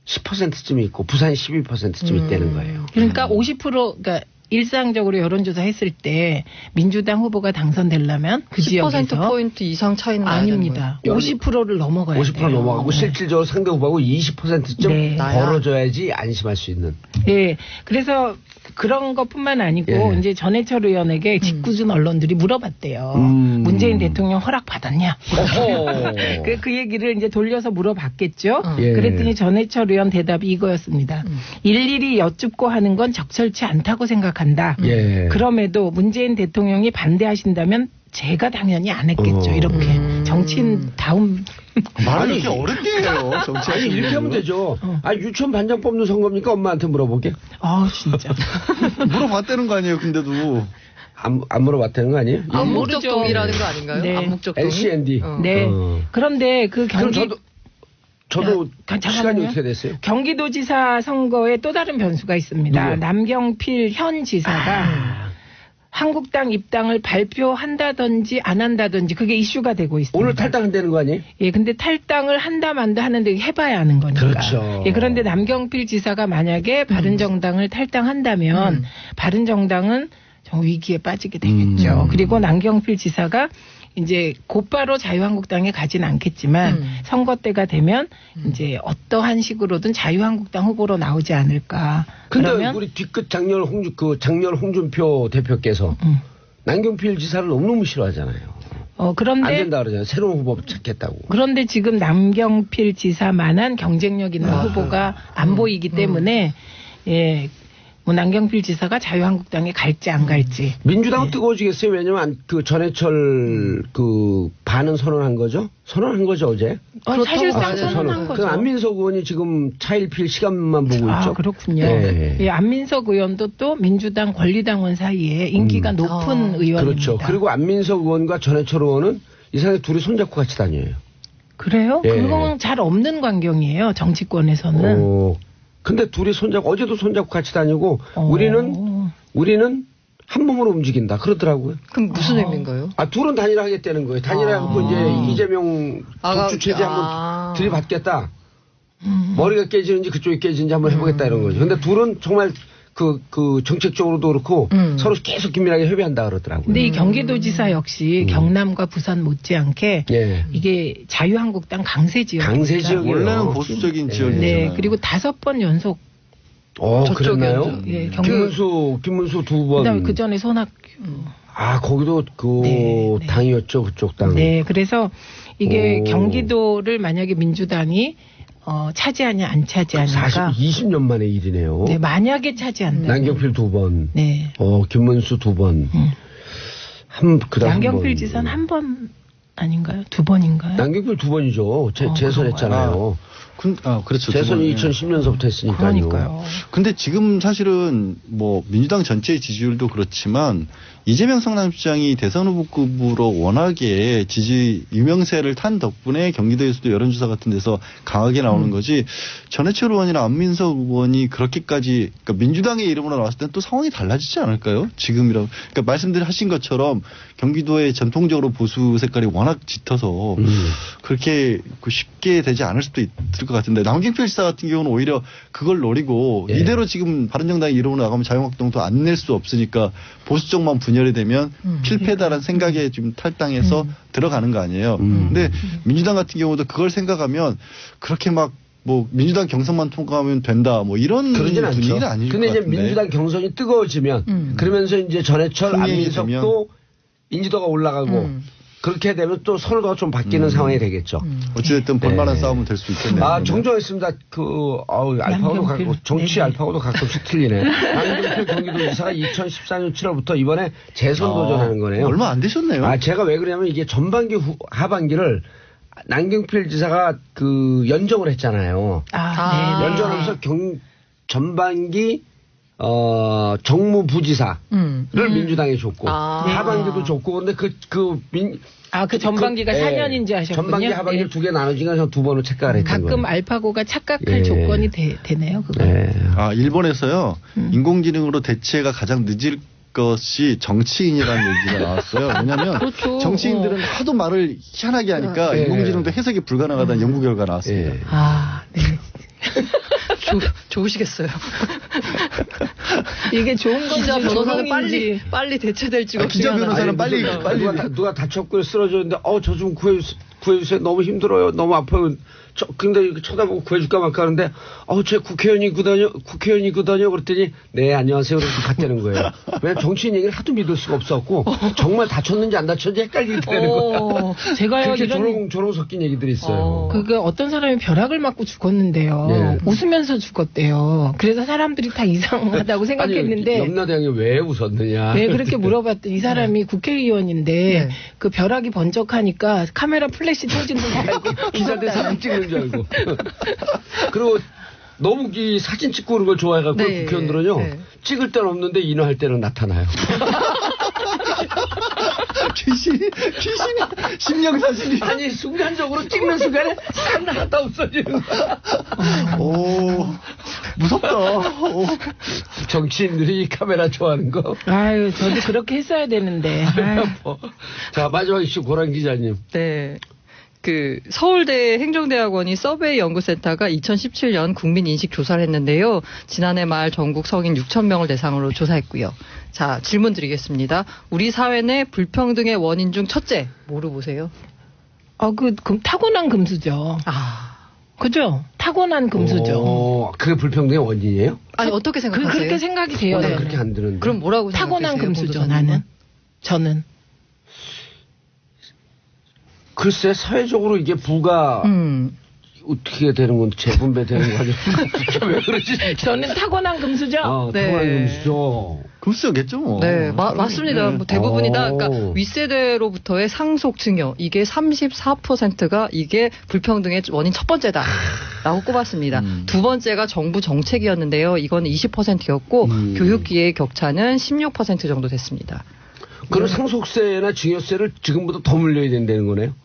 10%쯤 있고 부산이 12%쯤 있다는 거예요. 그러니까 50% 그러니까 일상적으로 여론조사 했을 때 민주당 후보가 당선되려면 그 10% 지역에서 포인트 이상 차이는 나야 되는 아닙니다. 50%를 넘어가야 50% 돼요. 넘어가고 실질적으로 상대 후보하고 20%쯤 네. 벌어져야지 안심할 수 있는. 예. 그래서 그런 것뿐만 아니고 예. 이제 전해철 의원에게 직구준 언론들이 물어봤대요. 문재인 대통령 허락 받았냐? 그 얘기를 이제 돌려서 물어봤겠죠. 예. 그랬더니 전해철 의원 대답이 이거였습니다. 일일이 여쭙고 하는 건 적절치 않다고 생각한다. 예. 그럼에도 문재인 대통령이 반대하신다면 제가 당연히 안 했겠죠. 이렇게 정치인 다운 말을 이렇게 어렵게 해요. 아니 이렇게 하면 되죠. 아 유치원 반장 뽑는 선거입니까? 엄마한테 물어보게. 아 진짜 물어봤다는 거 아니에요. 근데도 안 물어봤다는 거 아니에요? 암묵적 모르죠. 동의라는 거 아닌가요? 네. 암묵적 동의. LCND. 네. 그런데 그 그럼 경기 저도 잠깐만요. 시간이 어떻게 됐어요? 경기도지사 선거에 또 다른 변수가 있습니다. 누구요? 남경필 현 지사가 한국당 입당을 발표한다든지 안 한다든지 그게 이슈가 되고 있습니다. 오늘 탈당한다는 거 아니에요? 예, 근데 탈당을 한다 만다 하는데 해봐야 하는 거니까. 그렇죠. 예, 그런데 남경필 지사가 만약에 바른정당을 탈당한다면 바른정당은 정 위기에 빠지게 되겠죠. 그리고 남경필 지사가 이제 곧바로 자유한국당에 가진 않겠지만 선거 때가 되면 이제 어떠한 식으로든 자유한국당 후보로 나오지 않을까. 근데 그러면 우리 뒤끝 장렬 홍준표 대표께서 남경필 지사를 너무너무 싫어하잖아요. 안 그런데 된다 그러잖아요. 새로운 후보 찾겠다고. 그런데 지금 남경필 지사만한 경쟁력 있는 후보가 안 보이기 때문에 예. 뭐 남경필 지사가 자유한국당에 갈지 안 갈지. 민주당 뜨거워지겠어요. 왜냐면 그 전해철 그 반은 선언한 거죠. 선언한 거죠 어제. 사실상 선언한 거죠. 그 안민석 의원이 지금 차일필 시간만 보고 있죠. 아 그렇군요. 네. 예, 안민석 의원도 또 민주당 권리당원 사이에 인기가 높은 의원입니다. 그렇죠. 그리고 안민석 의원과 전해철 의원은 이상하게 둘이 손잡고 같이 다녀요. 그래요? 예. 그건 잘 없는 광경이에요. 정치권에서는. 근데 둘이 손잡고 어제도 손잡고 같이 다니고 우리는 한 몸으로 움직인다 그러더라고요. 그럼 무슨 의미인가요? 아 둘은 단일화 하겠다는 거예요. 단일화 하고 이제 이재명 독주 체제 한번 들이받겠다. 머리가 깨지는지 그쪽이 깨지는지 한번 해보겠다 이런 거죠. 근데 둘은 정말 그 정책적으로도 그렇고 서로 계속 긴밀하게 협의한다 그러더라고요. 근데 이 경기도지사 역시 경남과 부산 못지않게 예. 이게 자유한국당 강세 지역. 강세 지역이에요. 원래는 보수적인 지역이잖아요. 네, 그리고 5번 연속. 그랬나요? 예, 김문수 2번. 그다음에 그 전에 손학규. 아 거기도 그 네. 당이었죠 그쪽 당. 네, 그래서 이게 경기도를 만약에 민주당이 차지하냐 안 차지하냐가 20년 만의 일이네요. 네, 만약에 차지한다. 남경필 2번. 네. 김문수 2번. 그다음 남경필 지사는 한 번 아닌가요? 2번인가요? 남경필 2번이죠. 재선했잖아요. 그렇죠. 재선이 2010년서부터 했으니까요. 그러니까요. 근데 지금 사실은 뭐 민주당 전체의 지지율도 그렇지만 이재명 성남시장이 대선 후보급으로 워낙에 지지 유명세를 탄 덕분에 경기도에서도 여론조사 같은 데서 강하게 나오는 거지 전해철 의원이나 안민석 의원이 그렇게까지 그러니까 민주당의 이름으로 나왔을 때는 또 상황이 달라지지 않을까요? 지금이라고. 그러니까 말씀하신 것처럼 경기도의 전통적으로 보수 색깔이 워낙 짙어서 그렇게 쉽게 되지 않을 수도 있을 것 같은데 남경필 지사 같은 경우는 오히려 그걸 노리고 이대로 지금 바른정당의 이름으로 나가면 자유한국당도 안 낼 수 없으니까 보수 쪽만 분열이 되면 필패다라는 생각에 지금 탈당해서 들어가는 거 아니에요. 근데 민주당 같은 경우도 그걸 생각하면 그렇게 막 뭐 민주당 경선만 통과하면 된다 뭐 이런 그러진 않죠. 분위기는 아닐 것 근데 같은데. 이제 민주당 경선이 뜨거워지면 그러면서 이제 전해철 안민석도 인지도가 올라가고 그렇게 되면 또 선호도가 좀 바뀌는 상황이 되겠죠. 어찌됐든 볼만한 싸움은 될 수 있겠네요. 정정했습니다. 알파고도 갖고 정치 알파고도 가끔씩 틀리네. 남경필 경기도지사가 2014년 7월부터 이번에 재선 도전하는 거네요. 얼마 안 되셨네요. 제가 왜 그러냐면 이게 전반기 하반기를 남경필 지사가 연정을 했잖아요. 네. 연정하면서 전반기 정무부지사를 민주당에 줬고 하반기도 줬고 근데 그 전반기가 4년인지 하셨군요. 전반기 하반기 두 개 나눠지니까 2번을 착각을 했던 거예요. 가끔 알파고가 착각할 조건이 되네요. 그거. 일본에서요. 인공지능으로 대체가 가장 늦을 것이 정치인이라는 얘기가 나왔어요. 왜냐하면 그렇죠. 정치인들은 하도 말을 희한하게 하니까 인공지능도 해석이 불가능하다는 연구 결과가 나왔습니다. 네. 좋으시겠어요. 이게 좋은 건지 기자 변호사는 조롱인지. 빨리 대체될지가 기자 변호사는 빨리 누가 다쳤고 쓰러졌는데 저 좀 구해주세요. 너무 힘들어요. 너무 아파요. 근데 이렇게 쳐다보고 구해줄까 말까 하는데, 제 국회의원이거든요. 그랬더니, 네, 안녕하세요. 그래서 갔다는 거예요. 왜냐면 정치인 얘기를 하도 믿을 수가 없었고, 정말 다쳤는지 안 다쳤는지 헷갈리게 되는 거예요. 제가 그렇게 알기로는 조롱 섞인 얘기들이 있어요. 그게 어떤 사람이 벼락을 맞고 죽었는데요. 네. 웃으면서 죽었대요. 그래서 사람들이 다 이상하다고 생각했는데. 아니, 염라대왕이 왜 웃었느냐. 왜 그렇게 물어봤더니 이 사람이 국회의원인데 그 벼락이 번쩍하니까 카메라 플래시 터지는 줄 알고 기자들 사진 찍는 줄 알고. 그리고 너무 이 사진 찍고 그런 걸 좋아해갖고 네. 국회의원들은요. 네. 찍을 때는 없는데 인화할 때는 나타나요. 귀신이 심령사진이. 아니 순간적으로 찍는 순간에 하나도 없어지는 거야. 오, 무섭다. 오. 정치인들이 이 카메라 좋아하는 거. 아유, 저도 그렇게 했어야 되는데. 아유. 자, 마지막 이슈 고란 기자님. 네. 서울대 행정대학원이 서베이 연구센터가 2017년 국민인식 조사를 했는데요. 지난해 말 전국 성인 6,000명을 대상으로 조사했고요. 자, 질문 드리겠습니다. 우리 사회 내 불평등의 원인 중 첫째, 뭐로 보세요? 타고난 금수저. 그죠? 타고난 금수저. 그게 불평등의 원인이에요? 아니, 어떻게 생각하세요? 그렇게 생각이 돼요. 난 저는. 그렇게 안 드는데. 그럼 뭐라고 생각하세요? 타고난 금수저, 공도사님은? 저는. 글쎄, 사회적으로 이게 부가 어떻게 되는 건지 재분배되는 거 아니야? 왜 그러지? 저는 타고난 금수저. 네. 타고난 금수저. 금수저겠죠, 뭐. 네, 맞습니다. 뭐 대부분이 다, 오. 그러니까 윗세대로부터의 상속 증여, 이게 34%가 이게 불평등의 원인 첫 번째다라고 꼽았습니다. 두 번째가 정부 정책이었는데요. 이건 20%였고 교육기의 격차는 16% 정도 됐습니다. 그럼 상속세나 증여세를 지금보다 더 물려야 된다는 거네요?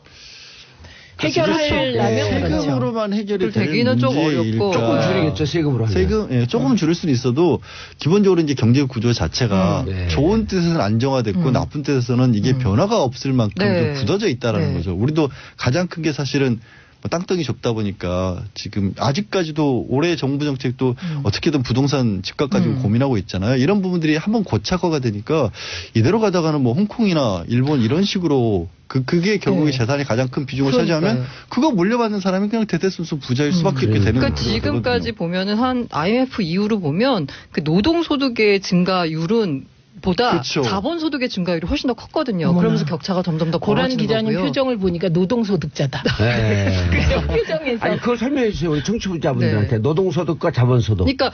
해결하려면 그렇죠. 세금으로만 해결이 되기는 되는 좀 문제일까. 어렵고. 조금 줄이겠죠, 세금으로 하면. 조금 줄일 수는 있어도 기본적으로 이제 경제 구조 자체가 네. 좋은 뜻에서는 안정화됐고 나쁜 뜻에서는 이게 변화가 없을 만큼 네. 좀 굳어져 있다라는 네. 거죠. 우리도 가장 큰 게 사실은 뭐 땅덩이 좁다 보니까 지금 아직까지도 올해 정부 정책도 어떻게든 부동산 집값 가지고 고민하고 있잖아요. 이런 부분들이 한번 고착화가 되니까 이대로 가다가는 뭐 홍콩이나 일본 이런 식으로 그게 결국에 재산의 가장 큰 비중을 차지하면 그거 물려받는 사람이 그냥 대대손손 부자일 수밖에 없게 되는 그러니까 거거든요. 지금까지 보면은 한 IMF 이후로 보면 그 노동소득의 증가율은 보다 그렇죠. 자본소득의 증가율이 훨씬 더 컸거든요. 어머나. 그러면서 격차가 점점 더 고란 벌어지는 기자님 거고요. 표정을 보니까 노동소득자다. 네. 그죠? 표정에서. 아니, 그걸 설명해 주세요. 우리 청취자분들한테. 네. 노동소득과 자본소득. 그러니까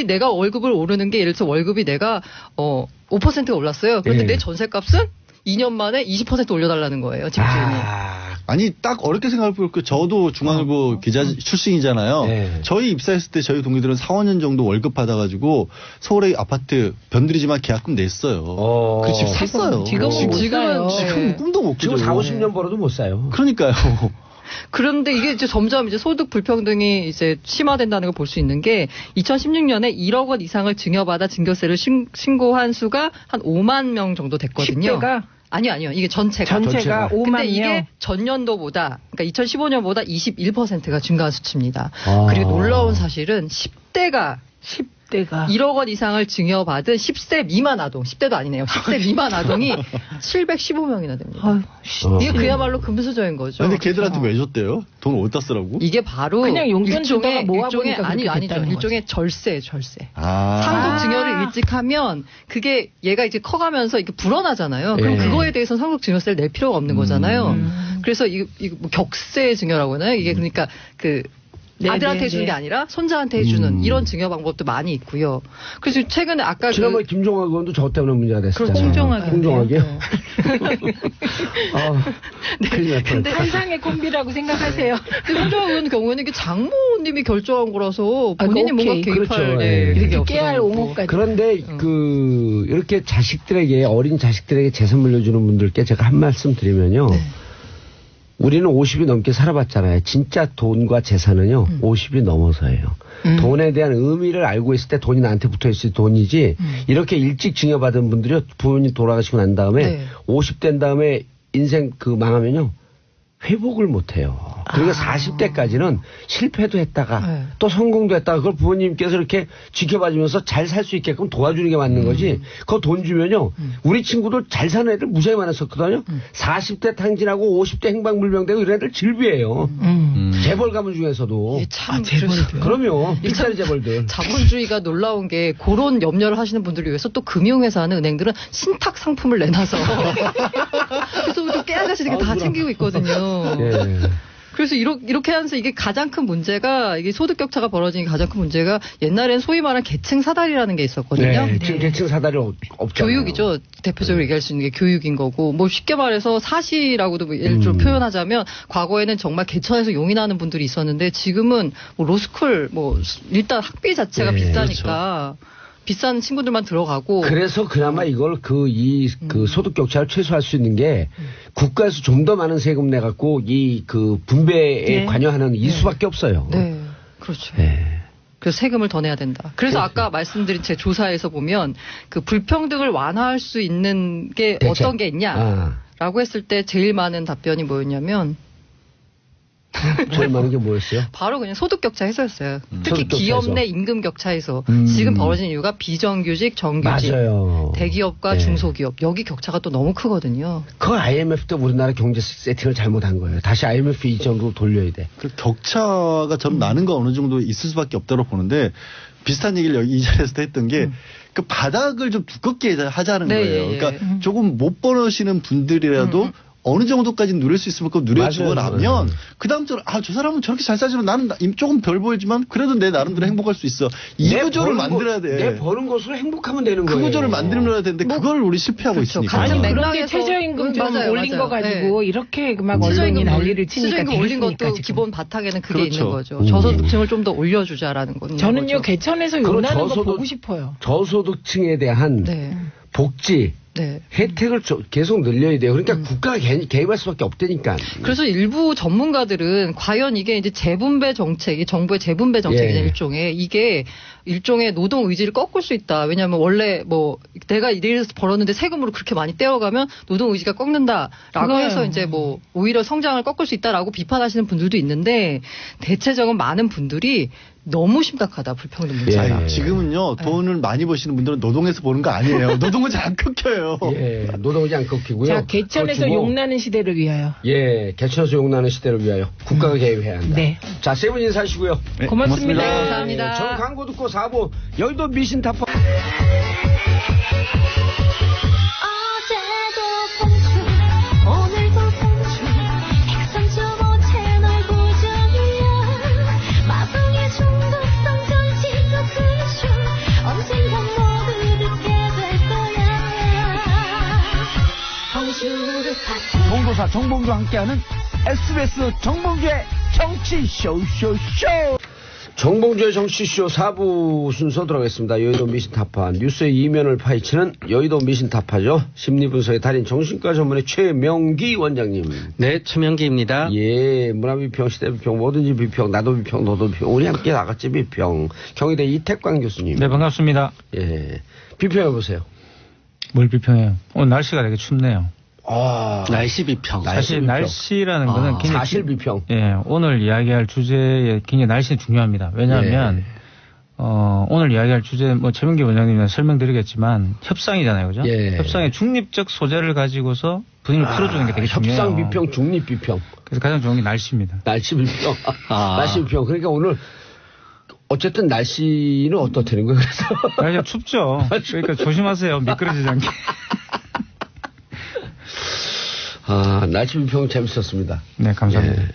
내가 월급을 오르는 게 예를 들어서 월급이 내가 5%가 올랐어요. 그런데 예. 내 전세값은 2년 만에 20% 올려달라는 거예요. 집주인이. 아니 딱 어렵게 생각할 거 없고 저도 중앙일보 기자 출신이잖아요. 네. 저희 입사했을 때 저희 동기들은 4, 5년 정도 월급 받아가지고 서울의 아파트 변들이지만 계약금 냈어요. 그 집 샀어요. 지금은 못 사요. 지금 꿈도 못 지금 꾸죠. 4, 50년 벌어도 못 사요. 그러니까요. 그런데 이게 이제 점점 이제 소득 불평등이 이제 심화된다는 걸 볼 수 있는 게 2016년에 1억 원 이상을 증여받아 증여세를 신고한 수가 한 5만 명 정도 됐거든요. 10대가? 아니요. 이게 전체가 5만 근데 명. 이게 전년도보다 그러니까 2015년보다 21%가 증가한 수치입니다. 아. 그리고 놀라운 사실은 10대가 1억 원 이상을 증여받은 10세 미만 아동, 10대도 아니네요. 10세 미만 아동이 715명이나 됩니다. 이게 그야말로 금수저인 거죠. 근데 걔들한테 왜 줬대요? 돈을 어디다 쓰라고? 이게 바로 그냥 용돈 주다가 모아보니까 그렇게 아니죠. 됐다는 일종의 절세. 아. 상속 증여를 일찍 하면 그게 얘가 이제 커가면서 이게 불어나잖아요. 그럼 예. 그거에 대해서 상속 증여세를 낼 필요가 없는 거잖아요. 그래서 이 뭐 격세 증여라고 하나요? 이게 그러니까 네, 아들한테 네, 해주는 네. 게 아니라 손자한테 해주는 이런 증여 방법도 많이 있고요. 그래서 최근에 아까 지난번에 김종학 의원도 저 때문에 문제가 됐었잖아요. 홍종학이요. 홍종학이요? 네. 큰일 날 뻔했다. 한상의 콤비라고 생각하세요. 손자 의원 경우에는 이게 장모님이 결정한 거라서 본인이 뭔가 오케이. 개입할 그렇죠. 네, 예. 그게 이렇게 없어서 깨알 그렇고. 옹호까지. 그런데 이렇게 자식들에게 어린 자식들에게 재산 물려주는 분들께 제가 한 말씀 드리면요. 네. 우리는 50이 넘게 살아봤잖아요. 진짜 돈과 재산은요. 50이 넘어서예요. 돈에 대한 의미를 알고 있을 때 돈이 나한테 붙어있을 돈이지 이렇게 일찍 증여받은 분들이 부모님 돌아가시고 난 다음에 네. 50 된 다음에 인생 망하면요. 회복을 못해요. 그러니까 40대까지는 실패도 했다가 네. 또 성공도 했다가 그걸 부모님께서 이렇게 지켜봐주면서 잘 살 수 있게끔 도와주는 게 맞는 거지. 그거 돈 주면요. 우리 친구들 잘 사는 애들 무지하게 많았었거든요. 40대 탕진하고 50대 행방불명되고 이런 애들 질비해요. 재벌 가문 중에서도. 참 재벌도요? 그럼요. 빅자리 재벌들. 자본주의가 놀라운 게 그런 염려를 하시는 분들을 위해서 또 금융회사 하는 은행들은 신탁 상품을 내놔서 그래서 우리 깨알같이 다 챙기고 있거든요. 예. 그래서 이렇게 하면서 이게 가장 큰 문제가 이게 소득 격차가 벌어지는 게 가장 큰 문제가 옛날엔 소위 말하는 계층 사다리라는 게 있었거든요. 네, 지금 계층 사다리 없잖아요. 교육이죠. 대표적으로 얘기할 수 있는 게 교육인 거고 뭐 쉽게 말해서 사시라고도 뭐 예를 들어 표현하자면 과거에는 정말 개천에서 용인하는 분들이 있었는데 지금은 뭐 로스쿨 뭐 일단 학비 자체가 네, 비싸니까 비싼 친구들만 들어가고 그래서 그나마 이걸 그 소득 격차를 최소화할 수 있는 게 국가에서 좀 더 많은 세금 내 갖고 이 그 분배에 네. 관여하는 이 수밖에 없어요. 네. 그렇죠. 네. 그래서 세금을 더 내야 된다. 그래서 아까 말씀드린 제 조사에서 보면 그 불평등을 완화할 수 있는 게 대책. 어떤 게 있냐라고 했을 때 제일 많은 답변이 뭐였냐면 제일 많은 게 뭐였어요? 바로 그냥 소득 격차 해소였어요. 특히 소득 격차 기업 해소. 내 임금 격차 해소. 지금 벌어진 이유가 비정규직, 정규직, 맞아요. 대기업과 네. 중소기업 여기 격차가 또 너무 크거든요. 그 IMF 때 우리나라 경제 세팅을 잘못한 거예요. 다시 IMF 이전으로 돌려야 돼. 그 격차가 좀 나는 거 어느 정도 있을 수밖에 없다고 보는데 비슷한 얘기를 여기 이 자리에서도 했던 게 그 바닥을 좀 두껍게 하자는 네, 거예요. 예, 예. 그러니까 조금 못 벌으시는 분들이라도 어느 정도까지 누릴 수 있을 만큼 누려주고 맞아요. 나면 그다음부터 저 사람은 저렇게 잘 살지만 나는 조금 별 보이지만 그래도 내 나름대로 행복할 수 있어. 이 내 구조를 버는 만들어야 거- 돼. 내 버는 것으로 행복하면 되는 그 거예요. 구조를 만들어야 되는데 그걸 우리 실패하고 그렇죠. 있으니까. 같은 아니 맥락에서- 그런데 최저임금 좀 맞아요, 올린 맞아요. 거 가지고 네. 이렇게 막 언론이 난리를 치니까 최저임금 올린 것도 되겠습니까, 지금. 기본 바탕에는 그게 그렇죠. 있는 거죠. 저소득층을 좀 더 올려주자라는 거는 저는요 거죠. 개천에서 그럼 용나는 거 저소득- 보고 싶어요. 저소득층에 대한 네. 복지 네. 혜택을 계속 늘려야 돼요. 그러니까 국가가 개입할 수밖에 없다니까. 그래서 일부 전문가들은 과연 이게 이제 재분배 정책이 정부의 재분배 정책이냐 예. 일종의 노동 의지를 꺾을 수 있다. 왜냐하면 원래 뭐 내가 이래서 벌었는데 세금으로 그렇게 많이 떼어가면 노동 의지가 꺾는다라고 그거예요. 해서 이제 뭐 오히려 성장을 꺾을 수 있다라고 비판하시는 분들도 있는데 대체적인 많은 분들이 너무 심각하다 불평등 문제가. 예. 지금은요 돈을 많이 버시는 분들은 노동에서 보는 거 아니에요. 노동은 잘 안 꺾여요. 예, 노동의지 안 꺾이고요. 자 개천에서 그거 주고, 용나는 시대를 위하여. 예, 개천에서 용나는 시대를 위하여 국가가 개입해야 한다. 네. 자, 세 분 인사하시고요. 네, 고맙습니다. 감사합니다. 전 광고 듣고 4부 여의도 미신타파. 어제도 봉투 오늘도 봉투 103.5 채널 고정이야 마성의 중독성 정치도 그쇼 언젠간 모두 듣게 될 거야 봉투를 파티 정도사 정봉주와 함께하는 SBS 정봉주의 정치쇼. 정봉주의 정치쇼 4부 순서 들어가겠습니다. 여의도 미신타파 뉴스의 이면을 파헤치는 여의도 미신타파죠. 심리분석의 달인 정신과 전문의 최명기 원장님. 네, 최명기입니다. 예, 문화비평, 시대비평, 뭐든지 비평, 나도 비평, 너도 비평, 우리 함께 나갔지 비평. 경희대 이택광 교수님. 네, 반갑습니다. 예, 비평해보세요. 뭘 비평해요? 오늘 날씨가 되게 춥네요. 아, 날씨 비평. 사실 비평. 날씨라는 거는 굉장히 사실 비평. 예, 오늘 이야기할 주제에 굉장히 날씨는 중요합니다. 왜냐하면 오늘 이야기할 주제 뭐 최명기 원장님이 설명드리겠지만 협상이잖아요, 그죠? 예. 협상의 중립적 소재를 가지고서 분위기를 풀어주는 게 되게 중요해요. 협상 비평, 중립 비평, 그래서 가장 좋은 게 날씨입니다. 날씨 비평. 날씨 비평. 그러니까 오늘 어쨌든 날씨는 어떻다는 거예요? 그래서 날씨가 춥죠. 그러니까 조심하세요. 미끄러지지 않게. 날씨 비평 재밌었습니다. 네, 감사합니다. 예.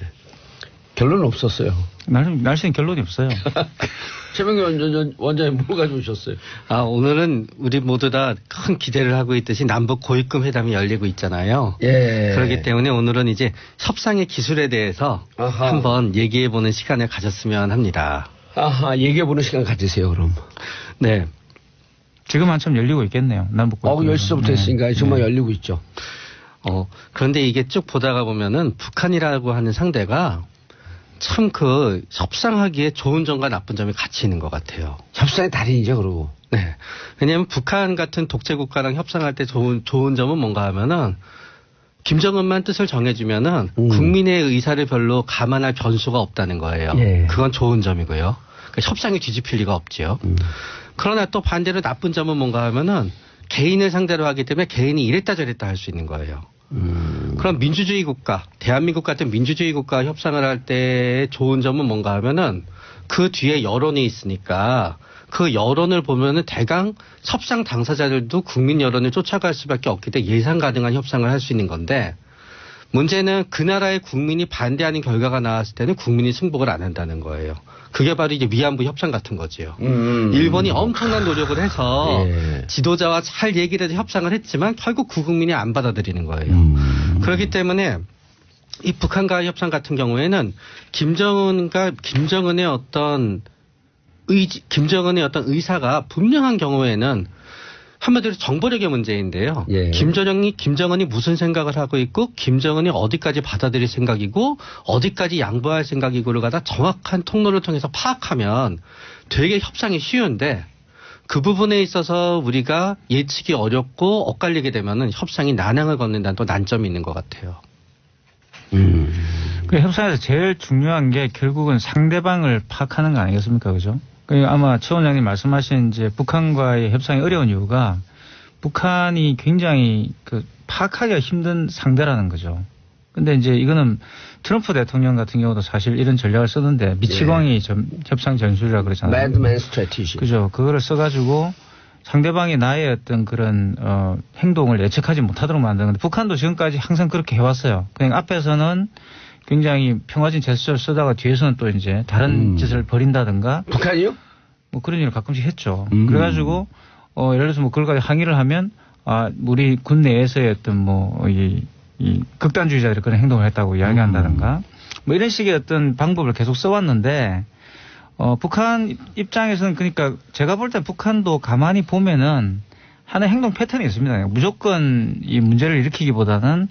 결론은 없었어요. 날씨는 결론이 없어요. 최명기 원장님 뭐 가져오셨어요? 오늘은 우리 모두 다 큰 기대를 하고 있듯이 남북 고위급 회담이 열리고 있잖아요. 예. 그렇기 때문에 오늘은 이제 협상의 기술에 대해서 아하. 한번 얘기해보는 시간을 가졌으면 합니다. 얘기해보는 시간 가지세요, 그럼. 네. 지금 한참 열리고 있겠네요. 남북. 10시부터 했으니까 정말 열리고 있죠. 그런데 이게 쭉 보다가 보면은 북한이라고 하는 상대가 참 협상하기에 좋은 점과 나쁜 점이 같이 있는 것 같아요. 협상의 달인이죠, 그러고. 네. 왜냐하면 북한 같은 독재 국가랑 협상할 때 좋은 점은 뭔가 하면은 김정은만 뜻을 정해주면은 국민의 의사를 별로 감안할 변수가 없다는 거예요. 예. 그건 좋은 점이고요. 그러니까 협상이 뒤집힐 리가 없죠. 그러나 또 반대로 나쁜 점은 뭔가 하면은 개인을 상대로 하기 때문에 개인이 이랬다 저랬다 할 수 있는 거예요. 그럼 민주주의 국가, 대한민국 같은 민주주의 국가 협상을 할 때 좋은 점은 뭔가 하면은 그 뒤에 여론이 있으니까 그 여론을 보면은 대강 협상 당사자들도 국민 여론을 쫓아갈 수밖에 없기 때문에 예상 가능한 협상을 할 수 있는 건데 문제는 그 나라의 국민이 반대하는 결과가 나왔을 때는 국민이 승복을 안 한다는 거예요. 그게 바로 이제 위안부 협상 같은 거지요. 일본이 엄청난 노력을 해서 예. 지도자와 잘 얘기를 해서 협상을 했지만 결국 그 국민이 안 받아들이는 거예요. 그렇기 때문에 이 북한과의 협상 같은 경우에는 김정은의 어떤 의사가 분명한 경우에는 한마디로 정보력의 문제인데요. 예. 김정은이 무슨 생각을 하고 있고 김정은이 어디까지 받아들일 생각이고 어디까지 양보할 생각이고를 갖다 정확한 통로를 통해서 파악하면 되게 협상이 쉬운데 그 부분에 있어서 우리가 예측이 어렵고 엇갈리게 되면은 협상이 난항을 걷는다는 또 난점이 있는 것 같아요. 그 협상에서 제일 중요한 게 결국은 상대방을 파악하는 거 아니겠습니까? 그죠? 아마 최 원장님 말씀하신 이제 북한과의 협상이 어려운 이유가 북한이 굉장히 파악하기가 힘든 상대라는 거죠. 근데 이제 이거는 트럼프 대통령 같은 경우도 사실 이런 전략을 쓰는데 미치광이 협상 전술이라고 그러잖아요. 매드맨 스트래티지. 그죠. 그거를 써가지고 상대방이 나의 어떤 그런 행동을 예측하지 못하도록 만드는 건데 북한도 지금까지 항상 그렇게 해왔어요. 그냥 앞에서는 굉장히 평화적인 제스처를 쓰다가 뒤에서는 또 이제 다른 짓을 벌인다든가. 북한이요? 뭐 그런 일을 가끔씩 했죠. 그래가지고 예를 들어서 뭐 그걸 가지고 항의를 하면 우리 군 내에서의 어떤 이 극단주의자들이 그런 행동을 했다고 이야기한다든가 뭐 이런 식의 어떤 방법을 계속 써왔는데 북한 입장에서는 그러니까 제가 볼 때 북한도 가만히 보면은 하는 행동 패턴이 있습니다. 무조건 이 문제를 일으키기보다는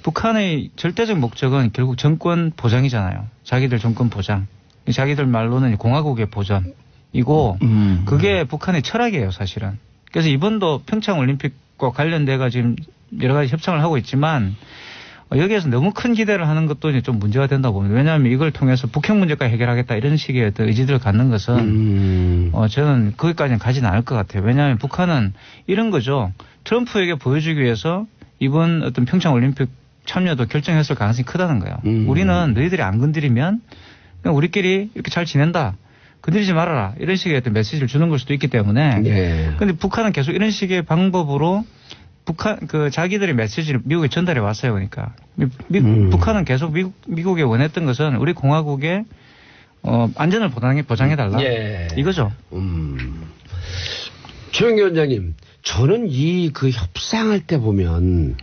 북한의 절대적 목적은 결국 정권 보장이잖아요. 자기들 정권 보장. 자기들 말로는 공화국의 보전이고 그게 북한의 철학이에요, 사실은. 그래서 이번도 평창올림픽과 관련돼가 지금 여러 가지 협상을 하고 있지만 여기에서 너무 큰 기대를 하는 것도 이제 좀 문제가 된다고 봅니다. 왜냐하면 이걸 통해서 북핵 문제까지 해결하겠다 이런 식의 어떤 의지들을 갖는 것은 저는 거기까지는 가지는 않을 것 같아요. 왜냐하면 북한은 이런 거죠. 트럼프에게 보여주기 위해서 이번 어떤 평창올림픽 참여도 결정했을 가능성이 크다는 거예요. 우리는 너희들이 안 건드리면 그냥 우리끼리 이렇게 잘 지낸다. 건드리지 말아라. 이런 식의 어떤 메시지를 주는 걸 수도 있기 때문에. 그런데 북한은 계속 이런 식의 방법으로 자기들의 메시지를 미국에 전달해 왔어요. 그러니까. 북한은 계속 미국에 원했던 것은 우리 공화국의 안전을 보장해달라. 이거죠. 최영기 원장님, 저는 그 협상할 때 보면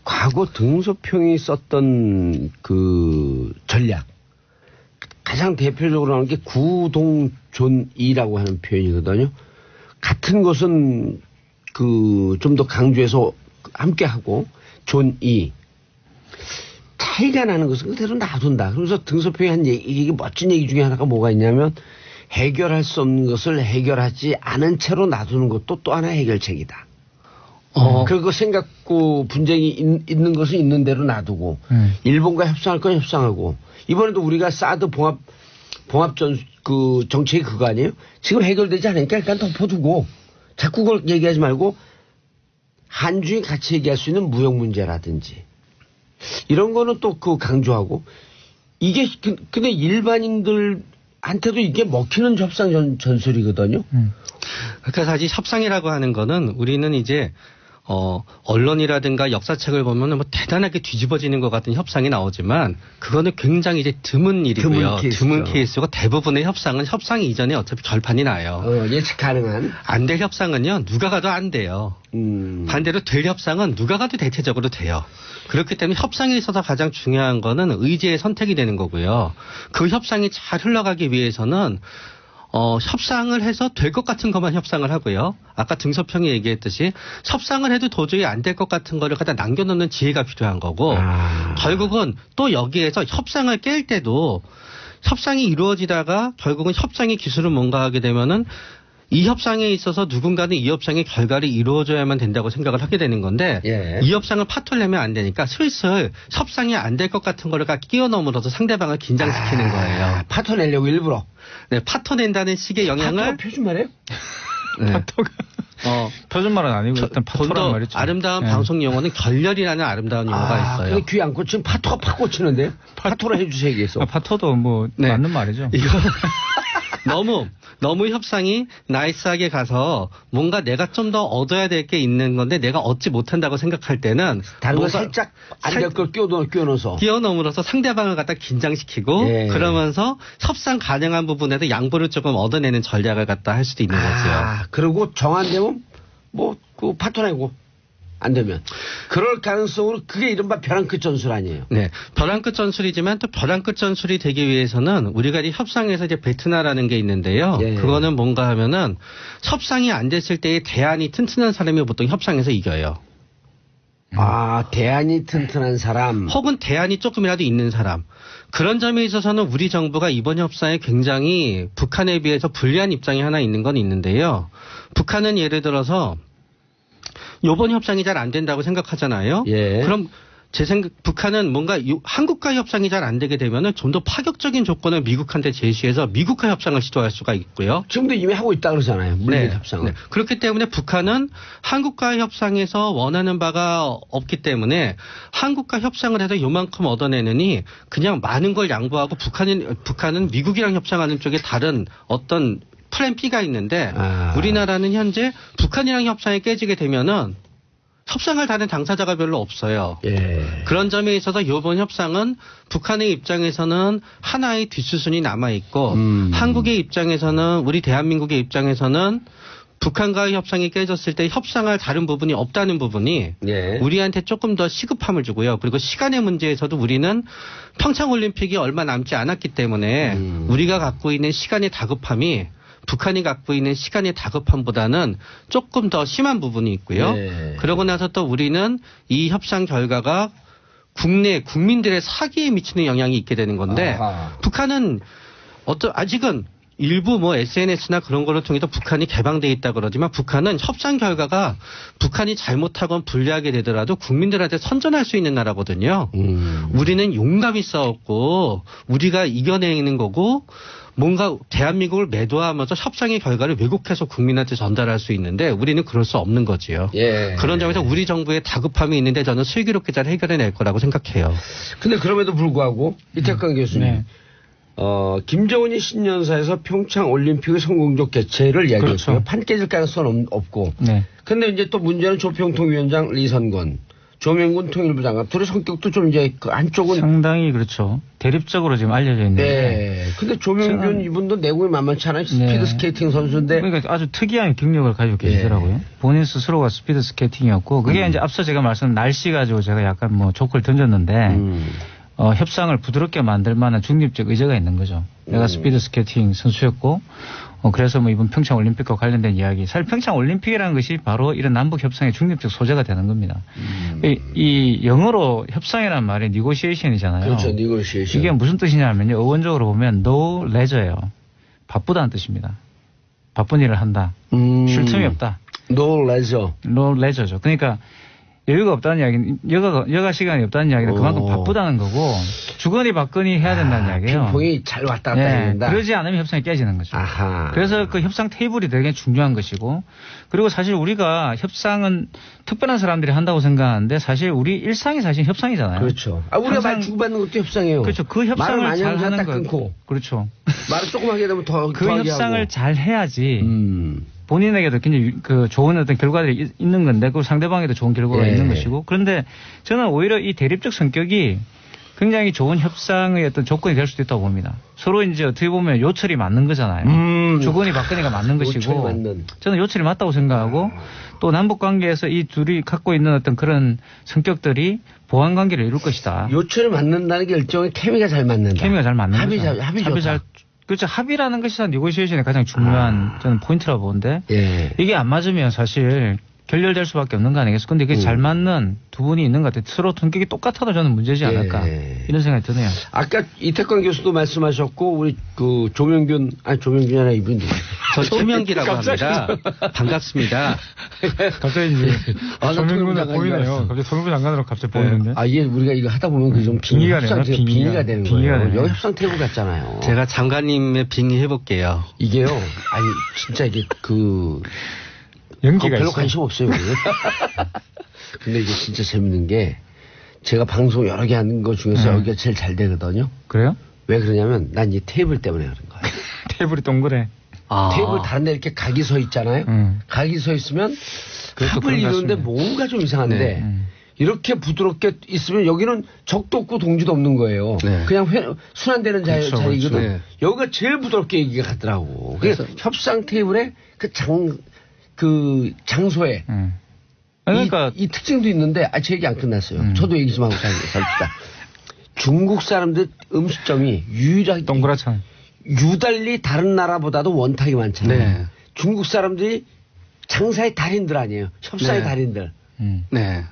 과거 등소평이 썼던 그 전략 가장 대표적으로 하는 게 구동존이라고 하는 표현이거든요. 같은 것은 좀 더 강조해서 함께 하고 존이 차이가 나는 것은 그대로 놔둔다. 그래서 등소평이 한 이게 멋진 얘기 중에 하나가 뭐가 있냐면 해결할 수 없는 것을 해결하지 않은 채로 놔두는 것도 또 하나의 해결책이다. 그리고 생각고 분쟁이 있는 것은 있는 대로 놔두고 일본과 협상할 건 협상하고 이번에도 우리가 사드 봉합 정책이 그거 아니에요? 지금 해결되지 않으니까 일단 덮어두고 자꾸 그걸 얘기하지 말고 한중이 같이 얘기할 수 있는 무역 문제라든지 이런 거는 또 강조하고 이게 근데 일반인들한테도 이게 먹히는 협상 전술이거든요. 그러니까 사실 협상이라고 하는 거는 우리는 이제 언론이라든가 역사책을 보면은 뭐 대단하게 뒤집어지는 것 같은 협상이 나오지만 그거는 굉장히 이제 드문 일이고요. 드문 케이스고 대부분의 협상은 협상 이전에 어차피 결판이 나요. 예측 가능한. 안 될 협상은요. 누가 가도 안 돼요. 반대로 될 협상은 누가 가도 대체적으로 돼요. 그렇기 때문에 협상에 있어서 가장 중요한 거는 의지의 선택이 되는 거고요. 그 협상이 잘 흘러가기 위해서는 협상을 해서 될 것 같은 것만 협상을 하고요. 아까 등소평이 얘기했듯이 협상을 해도 도저히 안 될 것 같은 거를 갖다 남겨놓는 지혜가 필요한 거고 결국은 또 여기에서 협상을 깰 때도 협상이 이루어지다가 결국은 협상의 기술을 뭔가 하게 되면은 이 협상에 있어서 누군가는 이 협상의 결과를 이루어줘야만 된다고 생각을 하게 되는 건데 예. 이 협상을 파토내면 안 되니까 슬슬 협상이 안 될 것 같은 거를 끼워넣으면서 상대방을 긴장시키는 거예요. 파토 내려고 일부러. 네, 파토낸다는 식의 영향을 파토가 표준말이에요? 네. 파토가 표준말은 아니고 일단 파토란 본도 말이죠. 아름다운 예. 방송 용어는 결렬이라는 아름다운 용어가 있어요. 근데 귀 안 꽂히면 파토가 팍 꽂히는데요? 파토로 해주세요, 얘기해서. 파토도 뭐 네. 맞는 말이죠. 이거 너무 협상이 나이스하게 가서 뭔가 내가 좀 더 얻어야 될 게 있는 건데 내가 얻지 못한다고 생각할 때는 다른 거 뭔가 살짝 안 될 걸 끼워넣어서. 끼어넣음으로써 상대방을 갖다 긴장시키고 예. 그러면서 협상 가능한 부분에서 양보를 조금 얻어내는 전략을 갖다 할 수도 있는 거죠. 그리고 정 안 되면 그 파토 내고 안 되면 그럴 가능성으로 그게 이른바 벼랑 끝 전술 아니에요. 네, 벼랑 끝 전술이지만 또 벼랑 끝 전술이 되기 위해서는 우리가 이 협상에서 이제 베트나라는 게 있는데요. 예. 그거는 뭔가 하면은 협상이 안 됐을 때의 대안이 튼튼한 사람이 보통 협상에서 이겨요. 대안이 튼튼한 사람. 혹은 대안이 조금이라도 있는 사람. 그런 점에 있어서는 우리 정부가 이번 협상에 굉장히 북한에 비해서 불리한 입장이 하나 있는 건 있는데요. 북한은 예를 들어서 이번 협상이 잘 안 된다고 생각하잖아요. 예. 그럼 제 생각 북한은 뭔가 한국과 협상이 잘 안 되게 되면은 좀 더 파격적인 조건을 미국한테 제시해서 미국과 협상을 시도할 수가 있고요. 지금도 이미 하고 있다 그러잖아요. 물밑 협상을. 네. 그렇기 때문에 북한은 한국과 협상에서 원하는 바가 없기 때문에 한국과 협상을 해서 요만큼 얻어내느니 그냥 많은 걸 양보하고 북한은 미국이랑 협상하는 쪽에 다른 어떤 플랜 B가 있는데 우리나라는 현재 북한이랑 협상이 깨지게 되면은 협상을 다른 당사자가 별로 없어요. 예. 그런 점에 있어서 이번 협상은 북한의 입장에서는 하나의 뒷수순이 남아있고 한국의 입장에서는 우리 대한민국의 입장에서는 북한과의 협상이 깨졌을 때 협상할 다른 부분이 없다는 부분이 예. 우리한테 조금 더 시급함을 주고요. 그리고 시간의 문제에서도 우리는 평창올림픽이 얼마 남지 않았기 때문에 우리가 갖고 있는 시간의 다급함이 북한이 갖고 있는 시간의 다급함보다는 조금 더 심한 부분이 있고요. 네. 그러고 나서 또 우리는 이 협상 결과가 국내 국민들의 사기에 미치는 영향이 있게 되는 건데 북한은 아직은 일부 SNS나 그런 거를 통해서 북한이 개방돼 있다 그러지만 북한은 협상 결과가 북한이 잘못하건 불리하게 되더라도 국민들한테 선전할 수 있는 나라거든요. 우리는 용감히 싸웠고 우리가 이겨내는 거고 뭔가 대한민국을 매도하면서 협상의 결과를 왜곡해서 국민한테 전달할 수 있는데 우리는 그럴 수 없는 거지요. 예. 그런 점에서 우리 정부의 다급함이 있는데 저는 슬기롭게 잘 해결해낼 거라고 생각해요. 근데 그럼에도 불구하고 이태강 교수님. 네. 김정은이 신년사에서 평창 올림픽의 성공적 개최를 이야기했고요. 그렇죠. 판 깨질 가능성은 없고. 네. 근데 이제 또 문제는 조평통위원장 리선건, 조명군 통일부 장관 둘의 성격도 좀 이제 그 한쪽은 상당히 그렇죠. 대립적으로 지금 알려져 있는데. 네. 근데 조명균 이분도 내공이 만만치 않아요. 스피드 스케이팅 선수인데. 그러니까 아주 특이한 경력을 가지고 계시더라고요. 본인 스스로가 스피드 스케이팅이었고 그게 이제 앞서 제가 말씀드린 날씨 가지고 제가 약간 조커를 던졌는데 협상을 부드럽게 만들 만한 중립적 의제가 있는 거죠. 내가 스피드 스케이팅 선수였고 그래서 이번 평창 올림픽과 관련된 이야기. 사실 평창 올림픽이라는 것이 바로 이런 남북 협상의 중립적 소재가 되는 겁니다. 이 영어로 협상이라는 말이 negotiation이잖아요. 그렇죠. negotiation. 이게 무슨 뜻이냐면요. 어원적으로 보면 no leisure예요. 바쁘다는 뜻입니다. 바쁜 일을 한다. 쉴 틈이 없다. no leisure. no leisure죠. 그러니까 여유가 없다는 이야기는 여가 시간이 없다는 이야기는 그만큼 바쁘다는 거고 주거니 받거니 해야 된다는 이야기예요. 핑퐁이 잘 왔다 갔다 해야 된다. 그러지 않으면 협상이 깨지는 거죠. 아하. 그래서 그 협상 테이블이 되게 중요한 것이고 그리고 사실 우리가 협상은 특별한 사람들이 한다고 생각하는데 사실 우리 일상이 사실 협상이잖아요. 그렇죠. 우리가 말 주고받는 것도 협상이에요. 그렇죠. 그 협상을 말을 많이 잘 하는 딱 거. 끊고. 그렇죠. 말을 조금 하게 되면 더 그 협상을 하고. 잘 해야지. 본인에게도 굉장히 좋은 어떤 결과들이 있는 건데, 그 상대방에도 좋은 결과가 있는 것이고. 그런데 저는 오히려 이 대립적 성격이 굉장히 좋은 협상의 어떤 조건이 될 수도 있다고 봅니다. 서로 이제 어떻게 보면 요철이 맞는 거잖아요. 주거니 받거니가 맞는 것이고. 저는 요철이 맞다고 생각하고 또 남북 관계에서 이 둘이 갖고 있는 어떤 그런 성격들이 보완 관계를 이룰 것이다. 요철이 맞는다는 게 일종의 케미가 잘 맞는다. 케미가 잘 맞는 합이 거죠. 합이 잘 그렇죠. 합의라는 것이 네고시에이션의 가장 중요한 저는 포인트라고 보는데 예. 이게 안 맞으면 사실 결렬될 수밖에 없는 거 아니겠어? 근데 그게 잘 맞는 두 분이 있는 것 같아요. 서로 성격이 똑같아도 저는 문제지 않을까 이런 생각이 드네요. 아까 이태권 교수도 말씀하셨고 우리 그 조명균이 아니라 이분 누구예요? 저 최명기라고 합니다. 반갑습니다. 갑자기 이제 아, 조명군에 보이네요. 갑자기 통일부 장관으로 갑자기 보이는데. 아, 이게 우리가 이거 하다 보면 그 좀 빙의가 되나? 빙의가 되는 빙의가 거예요. 되네. 여기 협상 테이블 같잖아요. 제가 장관님의 빙의 해볼게요. 이게요. 아니 진짜 이게 그 연기가 별로 있어요. 관심 없어요. 근데 이게 진짜 재밌는 게 제가 방송 여러 개 하는 거 중에서 여기가 제일 잘 되거든요. 그래요? 왜 그러냐면 난 이 테이블 때문에 그런 거예요. 테이블이 동그래. 테이블 다른 데 이렇게 각이 서 있잖아요. 각이 서 있으면 그것도 합을 그런 것 이루는데 같습니다. 뭔가 좀 이상한데 네. 이렇게 부드럽게 있으면 여기는 적도 없고 동지도 없는 거예요. 네. 그냥 순환되는 그렇죠, 자리거든. 그렇죠. 네. 여기가 제일 부드럽게 얘기가 갔더라고. 그래서 협상 테이블에 그 장소에 그러니까 이 특징도 있는데 제 얘기 안 끝났어요. 저도 얘기 좀 하고 살피다. 중국 사람들 음식점이 유일하게 동그랗잖아요. 유달리 다른 나라보다도 원탁이 많잖아요. 네. 중국 사람들이 장사의 달인들 아니에요. 협상의 네. 달인들. 네.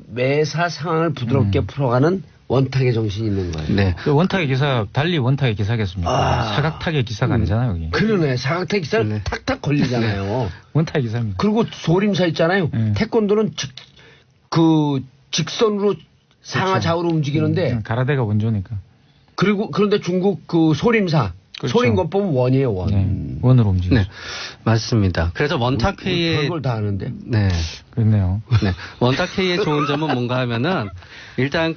매사 상황을 부드럽게 풀어가는 원탁의 정신이 있는 거예요. 네. 그 원탁의 기사 달리 원탁의 기사겠습니까? 사각탁의 기사가 아니잖아요. 여기. 그러네. 사각탁 기사는 탁탁 걸리잖아요. 원탁의 기사입니다. 그리고 소림사 있잖아요. 태권도는 직선으로 상하 좌우로 움직이는데 가라데가 원조니까. 그런데 중국 그 소림사 그렇죠. 소림권법은 원이에요. 원. 네. 원으로 움직이죠. 네. 맞습니다. 그래서 원탁회의 별걸 다 하는데. 네. 그렇네요. 네. 원탁회의의 좋은 점은 뭔가 하면은 일단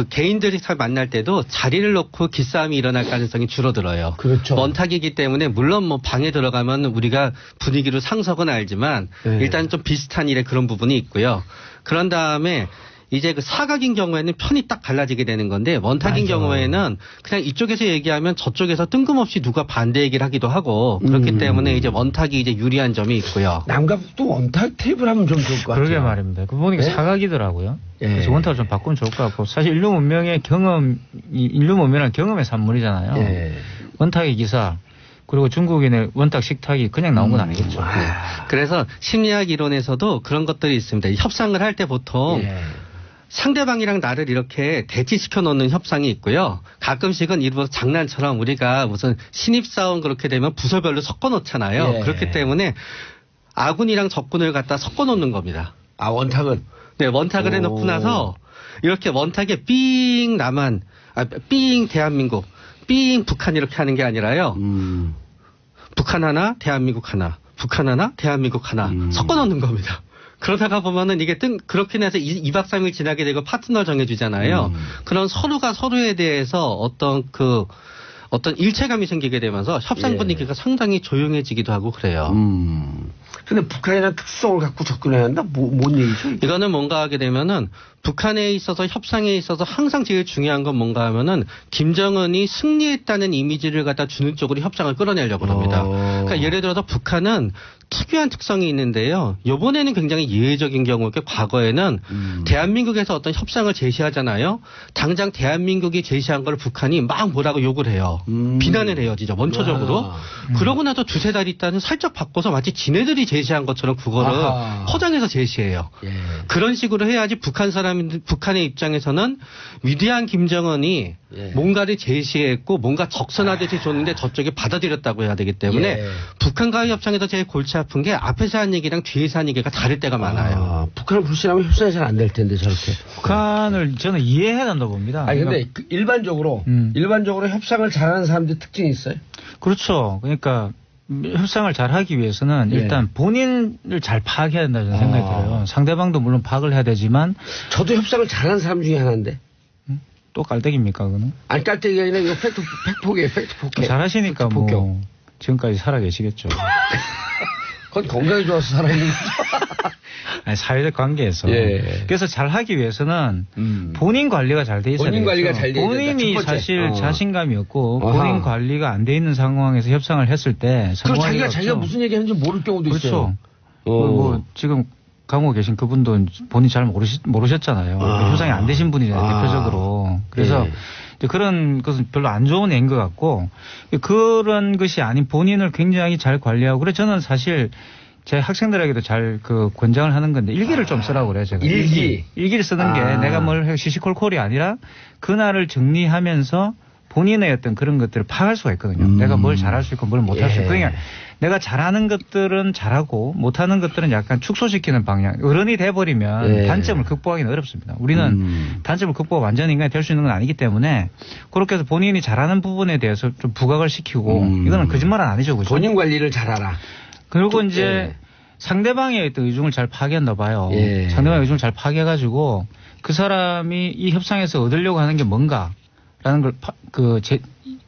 개인들이 만날 때도 자리를 놓고 기싸움이 일어날 가능성이 줄어들어요. 그렇죠. 원탁이기 때문에 물론 뭐 방에 들어가면 우리가 분위기로 상석은 알지만 네. 일단 좀 비슷한 일에 그런 부분이 있고요. 그런 다음에 이제 그 사각인 경우에는 편이 딱 갈라지게 되는 건데 원탁인 경우에는 그냥 이쪽에서 얘기하면 저쪽에서 뜬금없이 누가 반대 얘기를 하기도 하고 그렇기 때문에 이제 원탁이 이제 유리한 점이 있고요. 남과 북도 원탁 테이블 하면 좀 좋을 것 같아요. 그러게 말입니다. 그 보니까 네? 사각이더라고요. 예. 그래서 원탁을 좀 바꾸면 좋을 것 같고 사실 인류 문명의 경험의 산물이잖아요. 예. 원탁의 기사 그리고 중국인의 원탁 식탁이 그냥 나온 건 아니겠죠. 네. 그래서 심리학 이론에서도 그런 것들이 있습니다. 협상을 할 때 보통 예. 상대방이랑 나를 이렇게 대치시켜 놓는 협상이 있고요. 가끔씩은 일부러 장난처럼 우리가 무슨 신입사원 그렇게 되면 부서별로 섞어 놓잖아요. 예. 그렇기 때문에 아군이랑 적군을 갖다 섞어 놓는 겁니다. 아, 원탁은? 네, 원탁을 오. 해놓고 나서 이렇게 원탁에 삥 삥 대한민국, 삥 북한 이렇게 하는 게 아니라요. 북한 하나, 대한민국 하나, 북한 하나, 대한민국 하나 섞어 놓는 겁니다. 그러다가 보면은 이게 그렇게 해서 2박 3일 지나게 되고 파트너 정해주잖아요. 그런 서로가 서로에 대해서 어떤 일체감이 생기게 되면서 협상 분위기가 상당히 조용해지기도 하고 그래요. 근데 북한이란 특성을 갖고 접근해야 한다? 뭔 얘기죠? 이게? 이거는 뭔가 하게 되면은 북한에 있어서 협상에 있어서 항상 제일 중요한 건 뭔가 하면은 김정은이 승리했다는 이미지를 갖다 주는 쪽으로 협상을 끌어내려고 합니다. 그러니까 예를 들어서 북한은 특유한 특성이 있는데요. 이번에는 굉장히 예외적인 경우에 과거에는 대한민국에서 어떤 협상을 제시하잖아요. 당장 대한민국이 제시한 걸 북한이 막 뭐라고 욕을 해요. 비난을 해요. 진짜 원초적으로. 그러고 나서 두세 달 있다는 살짝 바꿔서 마치 지네들이 제시한 것처럼 그거를 포장해서 제시해요. 예. 그런 식으로 해야지 북한의 입장에서는 위대한 김정은이 뭔가를 제시했고 뭔가 적선하듯이 줬는데 저쪽이 받아들였다고 해야 되기 때문에 북한과의 협상에서 제일 골치 아픈 게 앞에서 한 얘기랑 뒤에서 한 얘기가 다를 때가 많아요. 북한을 불신하면 협상이 잘 안 될 텐데 저렇게. 북한을 저는 이해해야 된다고 봅니다. 아니 근데 일반적으로 협상을 잘하는 사람들 특징이 있어요? 그렇죠. 그러니까 협상을 잘 하기 위해서는 일단 본인을 잘 파악해야 된다 저는 생각이 들어요. 상대방도 물론 파악을 해야 되지만 저도 협상을 잘하는 사람 중에 하나인데. 또 깔때기입니까 그거는? 아니 깔때기가 아니라 이거 팩폭이에요. 팩폭. 잘하시니까 뭐 지금까지 살아 계시겠죠. 그건 건강이 좋아서 살아있는 거죠. 아니, 사회적 관계에서. 예. 그래서 잘 하기 위해서는 본인 관리가 잘 돼 있어야 본인 되겠죠. 관리가 잘 돼 있어야 본인이 된다. 첫 번째. 사실 자신감이 없고 본인 관리가 안 돼 있는 상황에서 협상을 했을 때 그리고 자기가 무슨 얘기하는지 모를 경우도 그렇죠. 있어요. 뭐 지금 강호 계신 그분도 본인 잘 모르셨잖아요. 협상이 안 되신 분이잖아요. 대표적으로. 그래서 이제 그런 것은 별로 안 좋은 애인 것 같고 그런 것이 아닌 본인을 굉장히 잘 관리하고 그래서 저는 사실 제 학생들에게도 잘 그 권장을 하는 건데 일기를 좀 쓰라고 그래요. 제가. 일기를 쓰는 게 내가 뭘 시시콜콜이 아니라 그날을 정리하면서 본인의 어떤 그런 것들을 파악할 수가 있거든요. 내가 뭘 잘할 수 있고 뭘 못할 수 있고. 그러니까 내가 잘하는 것들은 잘하고 못하는 것들은 약간 축소시키는 방향. 어른이 돼버리면 단점을 극복하기는 어렵습니다. 우리는 단점을 극복 완전히 인간이 될 수 있는 건 아니기 때문에 그렇게 해서 본인이 잘하는 부분에 대해서 좀 부각을 시키고 이거는 거짓말은 아니죠. 그죠? 본인 관리를 잘하라. 그리고 이제 상대방의 어떤 의중을 잘 파악했나 봐요. 상대방의 의중을 잘 파악해가지고 그 사람이 이 협상에서 얻으려고 하는 게 뭔가라는 걸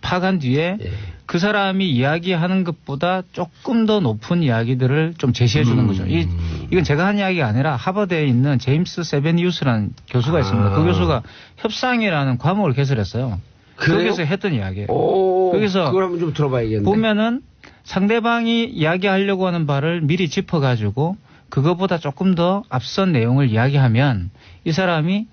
파악한 뒤에 그 사람이 이야기하는 것보다 조금 더 높은 이야기들을 좀 제시해 주는 거죠. 이건 제가 한 이야기가 아니라 하버드에 있는 제임스 세베니우스라는 교수가 있습니다. 그 교수가 협상이라는 과목을 개설했어요. 거기서 했던 이야기예요. 거기서 그걸 한번 좀 들어봐야겠네. 보면은 상대방이 이야기하려고 하는 바를 미리 짚어가지고 그거보다 조금 더 앞선 내용을 이야기하면 이 사람이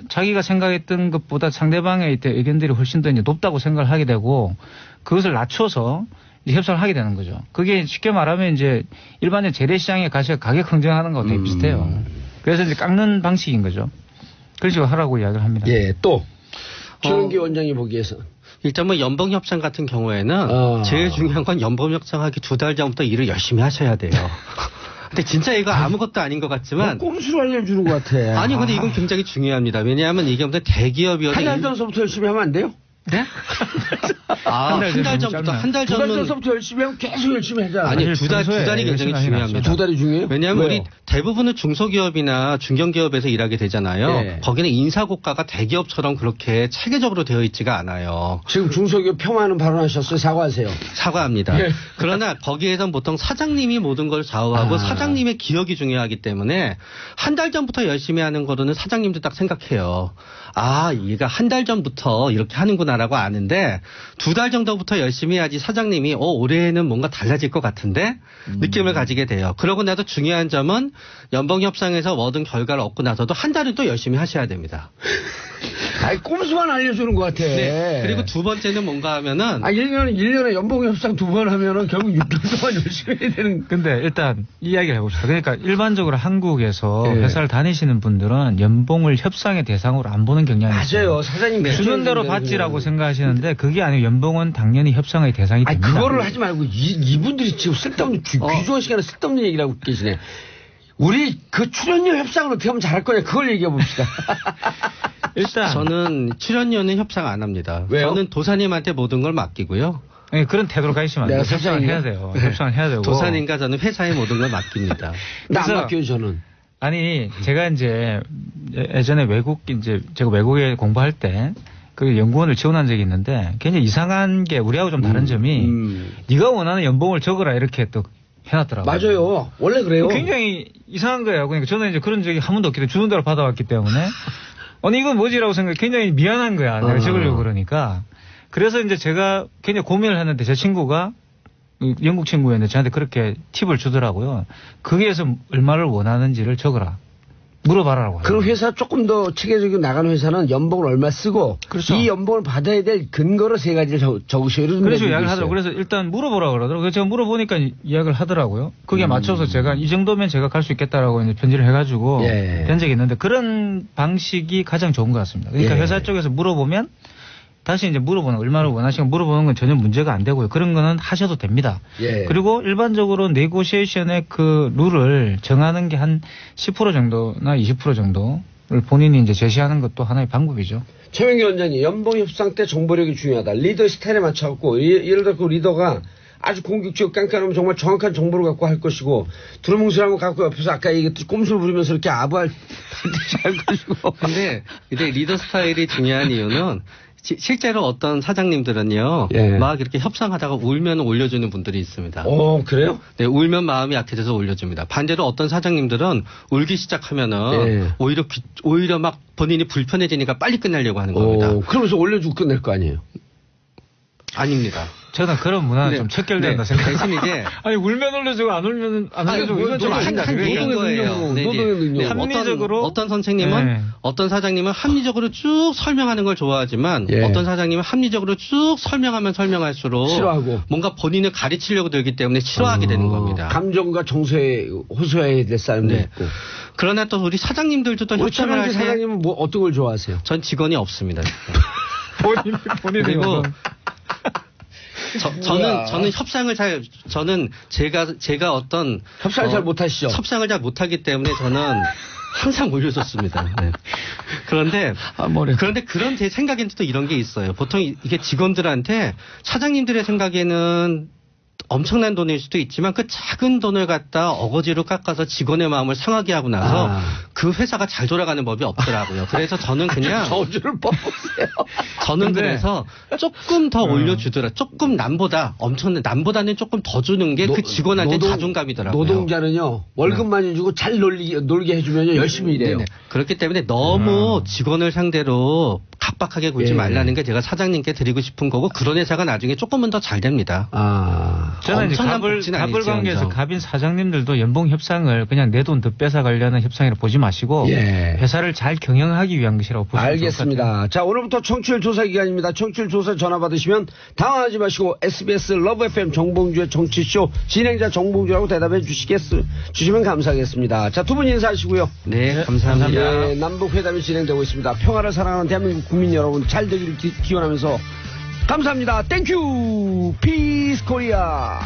자기가 생각했던 것보다 상대방의 의견들이 훨씬 더 이제 높다고 생각을 하게 되고 그것을 낮춰서 이제 협상을 하게 되는 거죠. 그게 쉽게 말하면 이제 일반적 재래시장에 가서 가격 흥정하는 거하고 되게 비슷해요. 그래서 이제 깎는 방식인 거죠. 그런 식으로 하라고 이야기를 합니다. 또 최원기 원장이 보기에서 일단 뭐 연봉 협상 같은 경우에는 제일 중요한 건 연봉 협상하기 2달 전부터 일을 열심히 하셔야 돼요. 근데 진짜 이거 아무것도 아닌 것 같지만 꼼수로 알려주는 것 같아. 아니 근데 이건 굉장히 중요합니다. 왜냐하면 이게 무슨 대기업이어도 한 달 전서부터 열심히 하면 안 돼요? 네? 한 달 전부터 한 달 두 달 전은 전서부터 열심히 하면 계속 열심히 하잖아. 아니 두 달이 굉장히 중요합니다. 두 달이 중요해요? 왜냐하면 왜요? 우리 대부분은 중소기업이나 중견기업에서 일하게 되잖아요. 거기는 인사고과가 대기업처럼 그렇게 체계적으로 되어 있지가 않아요. 지금 중소기업 폄하하는 발언하셨어요. 사과하세요. 사과합니다. 그러나 거기에선 보통 사장님이 모든 걸 좌우하고 사장님의 기억이 중요하기 때문에 한 달 전부터 열심히 하는 거로는 사장님도 딱 생각해요. 얘가 한 달 전부터 이렇게 하는구나라고 아는데 2달 정도부터 열심히 해야지 사장님이 올해는 뭔가 달라질 것 같은데 느낌을 가지게 돼요. 그러고 나서 중요한 점은 연봉 협상에서 얻은 결과를 얻고 나서도 한 달은 또 열심히 하셔야 됩니다. 꼼수만 알려주는 것 같아. 네. 그리고 두 번째는 뭔가 하면은 1년에 연봉 협상 2번 하면은 결국 6개월 동안 열심히 해야 되는. 근데 일단 이야기를 해봅시다. 그러니까 일반적으로 한국에서 회사를 다니시는 분들은 연봉을 협상의 대상으로 안 보는 경향이 있어요. 맞아요. 사장님 주는 대로 받지라고 생각하시는데 그게 아니고 연봉은 당연히 협상의 대상이 됩니다. 그거를 하지 말고 이분들이 지금 쓸데없는 귀중한 시간에 쓸데없는 얘기를 하고 계시네. 우리 그 출연료 협상을 어떻게 하면 잘할 거냐 그걸 얘기해 봅시다. 일단 저는 출연료는 협상 안 합니다. 왜요? 저는 도사님한테 모든 걸 맡기고요. 네, 그런 태도로 가시면 안 돼요. 협상을 해야 돼요. 협상을 해야 되고. 도사님과 저는 회사에 모든 걸 맡깁니다. 나 안 맡겨요 저는. 아니 제가 이제 예전에 제가 외국에 공부할 때 그 연구원을 지원한 적이 있는데 굉장히 이상한 게 우리하고 좀 다른 점이 네가 원하는 연봉을 적어라 이렇게 또 해놨더라고요. 맞아요. 원래 그래요. 굉장히 이상한 거예요. 그러니까 저는 이제 그런 적이 한 번도 없기 때문에 주는 대로 받아왔기 때문에 아니 이건 뭐지라고 생각해. 굉장히 미안한 거야. 내가 적으려고 그러니까. 그래서 이제 제가 굉장히 고민을 했는데 제 친구가 영국 친구였는데 저한테 그렇게 팁을 주더라고요. 거기에서 얼마를 원하는지를 적어라. 물어봐라라고. 그럼 회사 조금 더 체계적으로 나가는 회사는 연봉을 얼마 쓰고 그렇죠. 이 연봉을 받아야 될 근거로 3가지를 적으셔야 되는 그래서 이야기를 하더라고요. 그래서 일단 물어보라 그러더라고요. 그래서 제가 물어보니까 이야기를 하더라고요. 그게 맞춰서 제가 이 정도면 제가 갈 수 있겠다라고 이제 편지를 해가지고 된 적이 있는데 그런 방식이 가장 좋은 것 같습니다. 그러니까 회사 쪽에서 물어보면 다시 이제 물어보는 얼마를 원하시고 물어보는 건 전혀 문제가 안 되고요. 그런 거는 하셔도 됩니다. 그리고 일반적으로 네고시에이션의 그 룰을 정하는 게 한 10% 정도나 20% 정도를 본인이 이제 제시하는 것도 하나의 방법이죠. 최명기 원장님, 연봉 협상 때 정보력이 중요하다. 리더 스타일에 맞춰갖고 예를 들어 그 리더가 아주 공격적이고 깐깐하면 정말 정확한 정보를 갖고 할 것이고 두루뭉술한 거 갖고 옆에서 아까 얘기했듯이 꼼수를 부리면서 이렇게 아부할 듯이 할 것이고. 근데 리더 스타일이 중요한 이유는 실제로 어떤 사장님들은요, 막 이렇게 협상하다가 울면 올려주는 분들이 있습니다. 그래요? 네, 울면 마음이 약해져서 올려줍니다. 반대로 어떤 사장님들은 울기 시작하면은 오히려 막 본인이 불편해지니까 빨리 끝내려고 하는 겁니다. 그러면서 올려주고 끝낼 거 아니에요? 아닙니다. 저는 그런 문화는 네. 좀 척결된다 네. 생각합니다. 대신 이제 아니 울면 울려주고 안 울면 안 울려주고 이건 좀 아니다. 한 얘기인 거예요. 노동의 능력. 합리적으로 어떤 선생님은 네. 어떤 사장님은 합리적으로 쭉 설명하는 걸 좋아하지만 예. 어떤 사장님은 합리적으로 쭉 설명하면 설명할수록 싫어하고. 뭔가 본인을 가르치려고 들기 때문에 싫어하게 되는 겁니다. 감정과 정서에 호소해야 될 사람도 네. 있고. 그러나 또 우리 사장님들도 또 우리 협상을 최명재 할 때 사장님은 뭐 어떤 걸 좋아하세요? 전 직원이 없습니다. 본인이 그리고 뭐야. 저는 협상을 저는 제가 어떤 협상을 잘 못하시죠? 협상을 잘 못하기 때문에 저는 항상 올려줬습니다. 네. 그런데 그런 제 생각에는 또 이런 게 있어요. 보통 이게 직원들한테 사장님들의 생각에는 엄청난 돈일 수도 있지만 그 작은 돈을 갖다 어거지로 깎아서 직원의 마음을 상하게 하고 나서 그 회사가 잘 돌아가는 법이 없더라고요. 그래서 저는 그냥 저주를 뻗으세요. 저는 그래서 조금 더 올려주더라. 조금 남보다는 조금 더 주는 게 그 직원한테 자존감이더라고요. 노동자는요 월급 많이 주고 잘 놀게 해주면 열심히 일해요. 네네. 그렇기 때문에 너무 직원을 상대로 각박하게 굴지 말라는 게 제가 사장님께 드리고 싶은 거고 그런 회사가 나중에 조금은 더 잘 됩니다. 저는 이제 엄청난 갑을 복지는 관계에서 아니지만서. 갑인 사장님들도 연봉 협상을 그냥 내 돈 더 뺏어가려는 협상이라 보지 마시고 예. 회사를 잘 경영하기 위한 것이라고 보시면 좋을 것 같아요. 알겠습니다. 자, 오늘부터 청취율 조사 기간입니다. 청취율 조사 전화 받으시면 당황하지 마시고 SBS 러브 FM 정봉주의 정치쇼 진행자 정봉주라고 대답해 주시면 감사하겠습니다. 자, 두 분 인사하시고요. 네, 감사합니다. 예, 남북 회담이 진행되고 있습니다. 평화를 사랑하는 대한민국 국민 여러분 잘 되기를 기원하면서 감사합니다. 땡큐 피스 코리아.